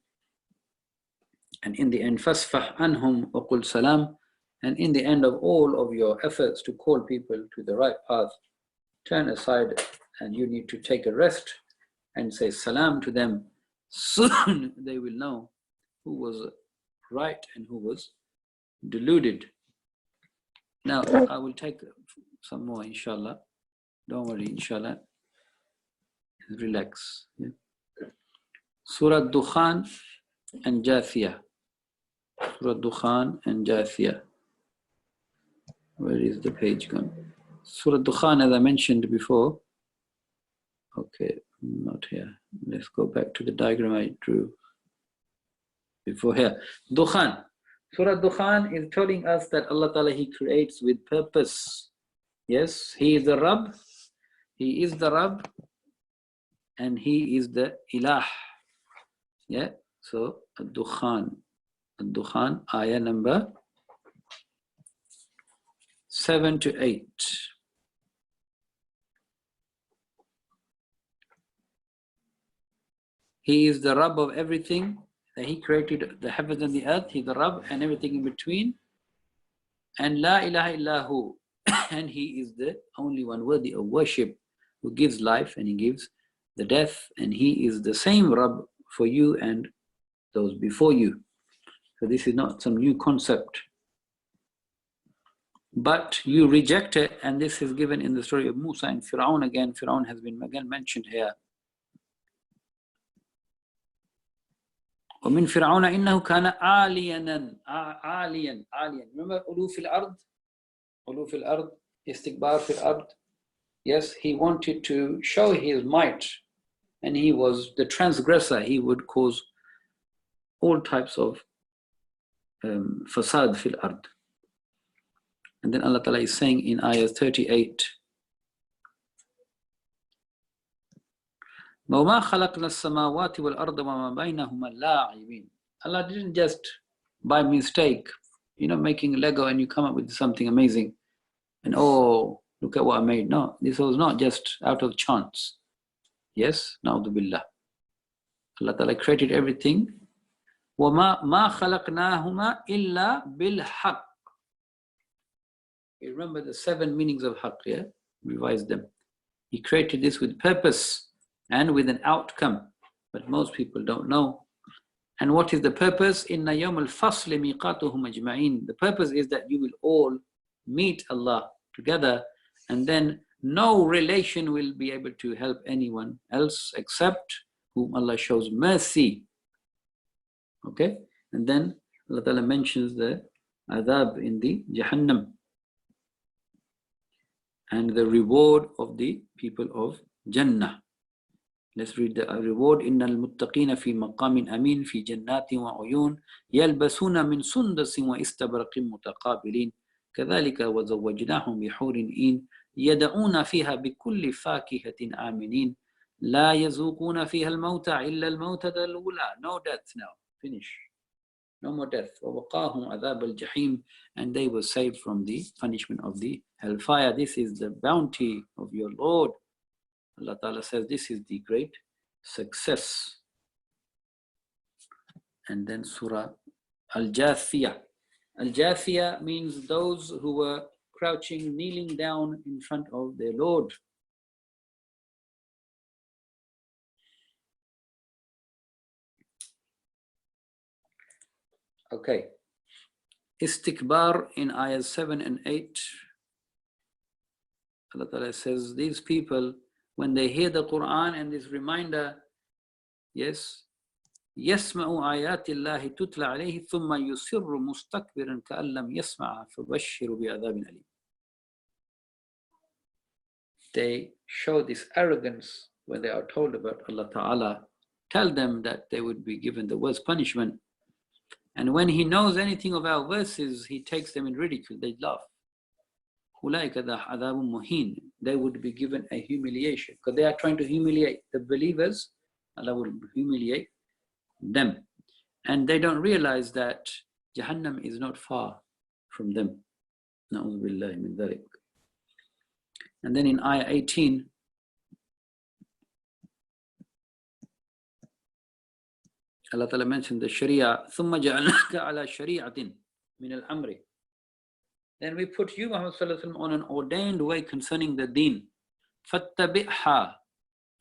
And in the end, فَاسْفَحْ عَنْهُمْ وَقُلْ سَلَامٌ. And in the end of all of your efforts to call people to the right path, turn aside and you need to take a rest and say salam to them. Soon they will know who was right and who was deluded. Now, I will take some more, inshallah. Don't worry, inshallah. Relax. Yeah. Surah Dukhan and Jathiyah. Surah Dukhan and Jathiyah. Where is the page gone? Surah Dukhan, as I mentioned before. Okay, not here. Let's go back to the diagram I drew before here. Dukhan. Surah Dukhan is telling us that Allah Ta'ala, He creates with purpose. Yes, He is the Rabb. He is the Rabb. And He is the Ilah. Yeah, so Ad-Dukhan. Ad-Dukhan, ayah number 7 to 8. He is the Rabb of everything. That He created the heavens and the earth. He's the Rabb and everything in between. And La ilaha illahu. And He is the only one worthy of worship, who gives life and He gives the death. And He is the same Rabb for you and those before you. So this is not some new concept. But you reject it, and this is given in the story of Musa and Fir'aun again. Fir'aun has been again mentioned here. وَمِن فِرْعَوْنَ إِنَّهُ كَانَ عَالِيًا. Remember, أُلُوفِ الْأَرْضِ, أُلُوفِ الْأَرْضِ, istikbar fil ard. Yes, he wanted to show his might, and he was the transgressor. He would cause all types of fasad fil ard. And then Allah Ta'ala is saying in ayah 38, وَمَا خَلَقْنَا السَّمَاوَاتِ وَالْأَرْضَ وَمَا بَيْنَهُمَا لَاعِبِينَ. Allah didn't just by mistake, making Lego and you come up with something amazing and oh, look at what I made. No, this was not just out of chance. Yes, na'udhu billah. Allah Ta'ala created everything. وَمَا خَلَقْنَاهُمَا إِلَّا بِالْحَقِّ. You remember the 7 meanings of haqq, yeah? Revise them. He created this with purpose and with an outcome, but most people don't know. And what is the purpose? Inna yawm al-fasl miqatuhum ajma'in. The purpose is that you will all meet Allah together, and then no relation will be able to help anyone else except whom Allah shows mercy. Okay? And then Allah Ta'ala mentions the adhab in the Jahannam and the reward of the people of Jannah. Let's read the reward. إن المتقين في مقام أمين في جنات وعيون يلبسون من سندس واستبرق متقابلين كذلك وزوجناهم بحور عين يدعون فيها بكل فاكهة آمنين لا يذوقون فيها الموت إلا الموتة الأولى. No death now. Finish. No more death. ووقاهم عذاب الجحيم, and they were saved from the punishment of the hellfire. This is the bounty of your Lord. Allah Ta'ala says this is the great success. And then Surah Al-Jathiyah. Al-Jathiyah means those who were crouching, kneeling down in front of their Lord. Okay. Istikbar in ayahs 7 and 8. Allah Ta'ala says these people, when they hear the Quran and this reminder, yes, يسمع آيات الله تتلى عليه ثم يصر مستكبرا كأن لم يسمع فبشر بعذاب أليم. They show this arrogance when they are told about Allah Ta'ala. Tell them that they would be given the worst punishment. And when he knows anything of our verses, he takes them in ridicule. They laugh. أولئك ذا عذاب مهين. They would be given a humiliation because they are trying to humiliate the believers. Allah will humiliate them, and they don't realize that Jahannam is not far from them. Na'udhu billahi min dhalik. And then in ayah 18, Allah Ta'ala mentioned the Sharia. ثم جعلناك على شريعة من الأمر. Then we put you, Muhammad Sallallahu Alaihi Wasallam, on an ordained way concerning the deen. فاتبعها.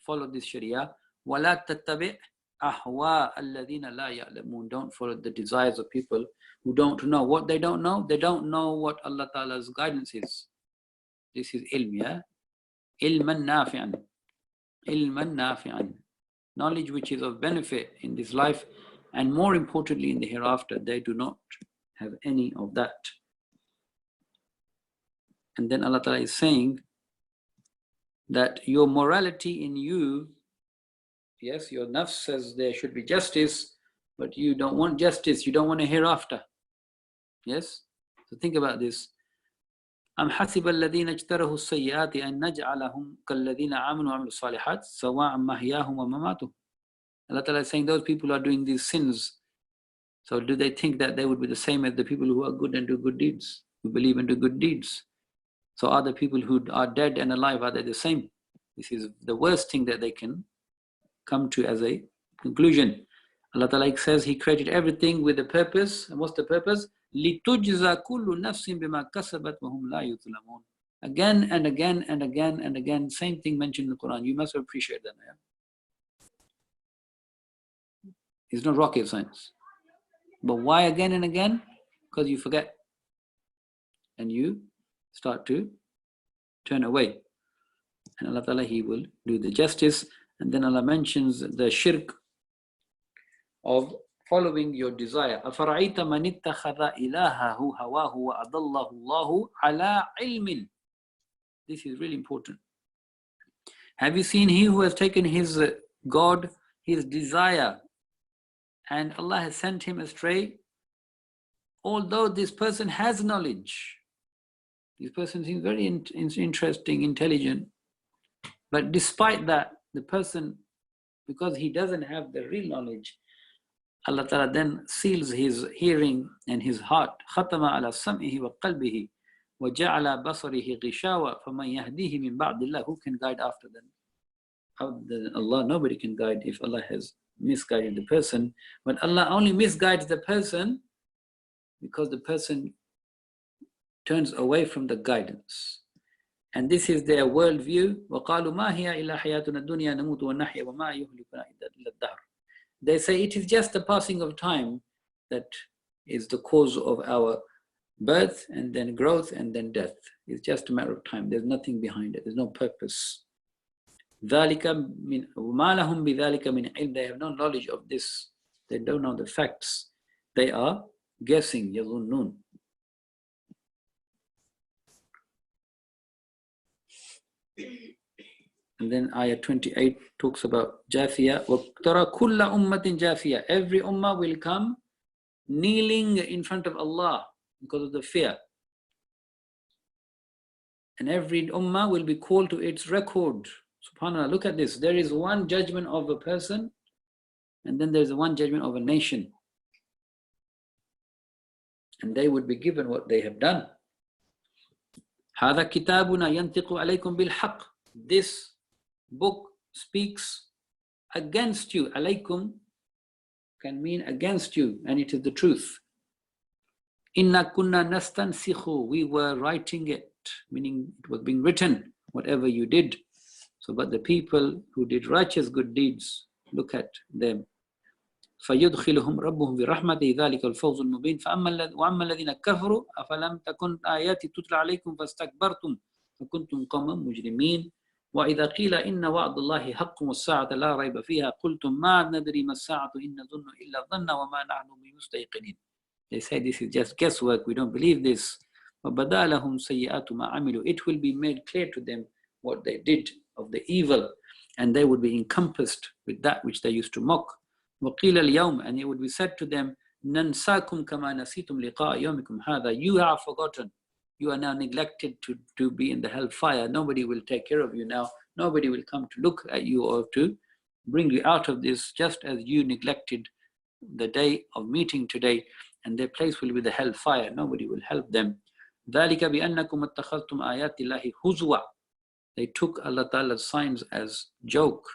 Follow this Sharia. ولا تتبع أهواء الذين لا يعلمون. Don't follow the desires of people who don't know. What they don't know? They don't know what Allah Ta'ala's guidance is. This is ilm, yeah? Ilman nafi'an. Ilman nafi'an. Knowledge which is of benefit in this life, and more importantly in the hereafter. They do not have any of that. And then Allah Ta'ala is saying that your morality in you, yes, your nafs says there should be justice, but you don't want justice, you don't want a hereafter. Yes? So think about this. أم حسب الذين اجترحوا السيئات أن نجعلهم كالذين آمنوا وعملوا الصالحات سواء محياهم ومماتهم. Allah Ta'ala is saying those people who are doing these sins, so do they think that they would be the same as the people who are good and do good deeds, who believe and do good deeds? So are the people who are dead and alive, are they the same? This is the worst thing that they can come to as a conclusion. Allah Ta'ala says He created everything with a purpose. And what's the purpose? لِتُجْزَى كُلُّ نَفْسٍ بِمَا كَسَبَتْ وَهُمْ لَا يُظْلَمُونَ. Again and again and again and again, same thing mentioned in the Quran. You must appreciate that. Yeah? It's not rocket science. But why again and again? Because you forget. And you start to turn away. And Allah Ta'ala, He will do the justice. And then Allah mentions the shirk of following your desire. أَفَرَعَيْتَ مَنِ اتَّخَذَ إِلَهَهُ هَوَاهُ وَأَضَلَّهُ اللَّهُ عَلَىٰ عِلْمٍ. This is really important. Have you seen he who has taken his God, his desire, and Allah has sent him astray? Although this person has knowledge, this person seems very interesting, intelligent, but despite that, the person, because he doesn't have the real knowledge, Allah Ta'ala then seals his hearing and his heart. خَتَمَ عَلَى سَمْعِهِ وَقَلْبِهِ وَجَعَلَ بَصَرِهِ غِشَاوَةً فَمَنْ يَهْدِيهِ مِنْ بَعْدِ اللَّهِ. Who can guide after them? Allah, nobody can guide if Allah has misguided the person. But Allah only misguides the person because the person turns away from the guidance. And this is their worldview. وَقَالُوا مَا هِيَ إِلَّا حَيَاتُنَا الدُّنْيَا نَمُوتُ وَنَحْيَا وَمَا يُهْلِكُنَا إِلَّا الدَّهْرُ. They say it is just the passing of time that is the cause of our birth and then growth and then death. It's just a matter of time. There's nothing behind it. There's no purpose. ذَلِكَ مِنْ وَمَا لَهُمْ بِذَلِكَ مِنْ عِلْمٍ. They have no knowledge of this. They don't know the facts. They are guessing. يَظُنُّونَ. And then ayah 28 talks about Jafiya. وَتَرَى كُلَّ أُمَّةٍ جَافِيَةٍ. Every ummah will come kneeling in front of Allah because of the fear. And every ummah will be called to its record. SubhanAllah, look at this. There is one judgment of a person, and then there's one judgment of a nation. And they would be given what they have done. هَذَا كِتَابُنَا يَنْتِقُ عَلَيْكُمْ بِالْحَقِّ. This book speaks against you. Alaykum can mean against you, and it is the truth. Inna kunna nastansikhu. We were writing it, meaning it was being written, whatever you did. So, but the people who did righteous good deeds, look at them. فَيُدْخِلُهُمْ رَبُّهُمْ بِرَحْمَتِهِ ذَلِكَ الْفَوْزُ الْمُبِينُ وَأَمَّا الَّذِينَ كَفَرُوا أَفَلَمْ تَكُنْ آيَاتِي تُتْلَى عَلَيْكُمْ فَاسْتَكْبَرْتُمْ وَكُنْتُمْ قَوْمًا مُجْرِمِينَ وَإِذَا قِيلَ إِنَّ وَعْدَ اللَّهِ حَقٌّ وَالسَّاعَةُ لَا رَيْبَ فِيهَا قُلْتُمْ مَا نَدْرِي مَا السَّاعَةُ إِنْ نَظُنُّ إِلَّا الظَّنَّ وَمَا نَحْنُ بِمُسْتَيْقِنِينَ. They say this is just guesswork, we don't believe this. وَبَدَا لَهُمْ سَيِّئَاتُ مَا عَمِلُوا. It will be made clear to them what they did of the evil, and they would be encompassed with that which they used to mock. وَقِيلَ الْيَوْمَ. And it would be said to them, نَنْسَاكُمْ كَمَا نَسِيتُمْ لِقَاءَ يَوْمِكُمْ هَذَا. You are forgotten. You are now neglected to be in the hellfire. Nobody will take care of you now. Nobody will come to look at you or to bring you out of this, just as you neglected the day of meeting today, and their place will be the hellfire. Nobody will help them. ذَلِكَ بِأَنَّكُمْ اتَّخَذْتُمْ آيَاتِ اللَّهِ هُزُوًا. They took Allah Ta'ala's signs as joke.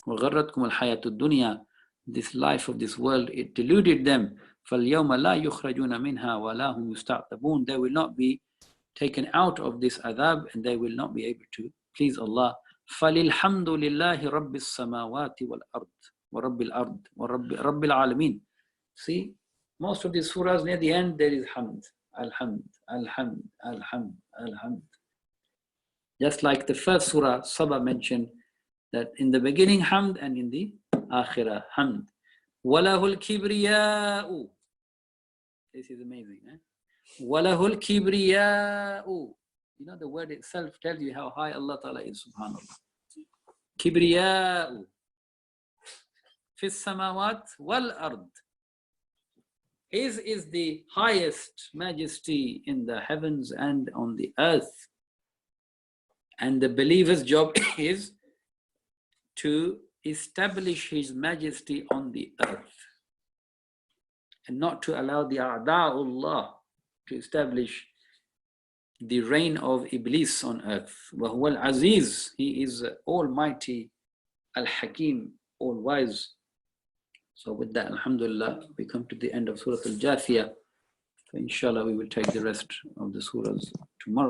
وَغَرَّتْكُمُ الْحَيَاةُ الدُّنْيَا. This life of this world, it deluded them. فَالْيَوْمَ لَا يُخْرَجُونَ مِنْهَا وَلَا هُمْ يُسْتَعْتَبُونَ. They will not be taken out of this adhab, and they will not be able to please Allah. فَلِلْحَمْدُ لِلَّهِ رَبِّ السَّمَاوَاتِ وَالْأَرْضِ وَرَبِّ الْأَرْضِ وَرَبِّ الْعَالَمِينَ. See, most of these surahs near the end, there is hamd. Alhamd, alhamd, alhamd, alhamd. Just like the first surah, Saba mentioned that in the beginning hamd and in the akhirah hamd. وَلَهُ الْكِبْرِيَاءُ. This is amazing. وَلَهُ الْكِبْرِيَاءُ. You know, the word itself tells you how high Allah Ta'ala is, subhanAllah. كِبْرِيَاءُ فِي السَّمَاوَاتِ وَالْأَرْضِ. His is the highest majesty in the heavens and on the earth. And the believer's job is to establish his majesty on the earth, and not to allow the a'da'ullah to establish the reign of Iblis on earth. وَهُوَ الْعَزِيز. He is almighty, al-Hakim, all-wise. So with that, alhamdulillah, we come to the end of Surah Al-Jathiyah. So inshallah, we will take the rest of the surahs tomorrow.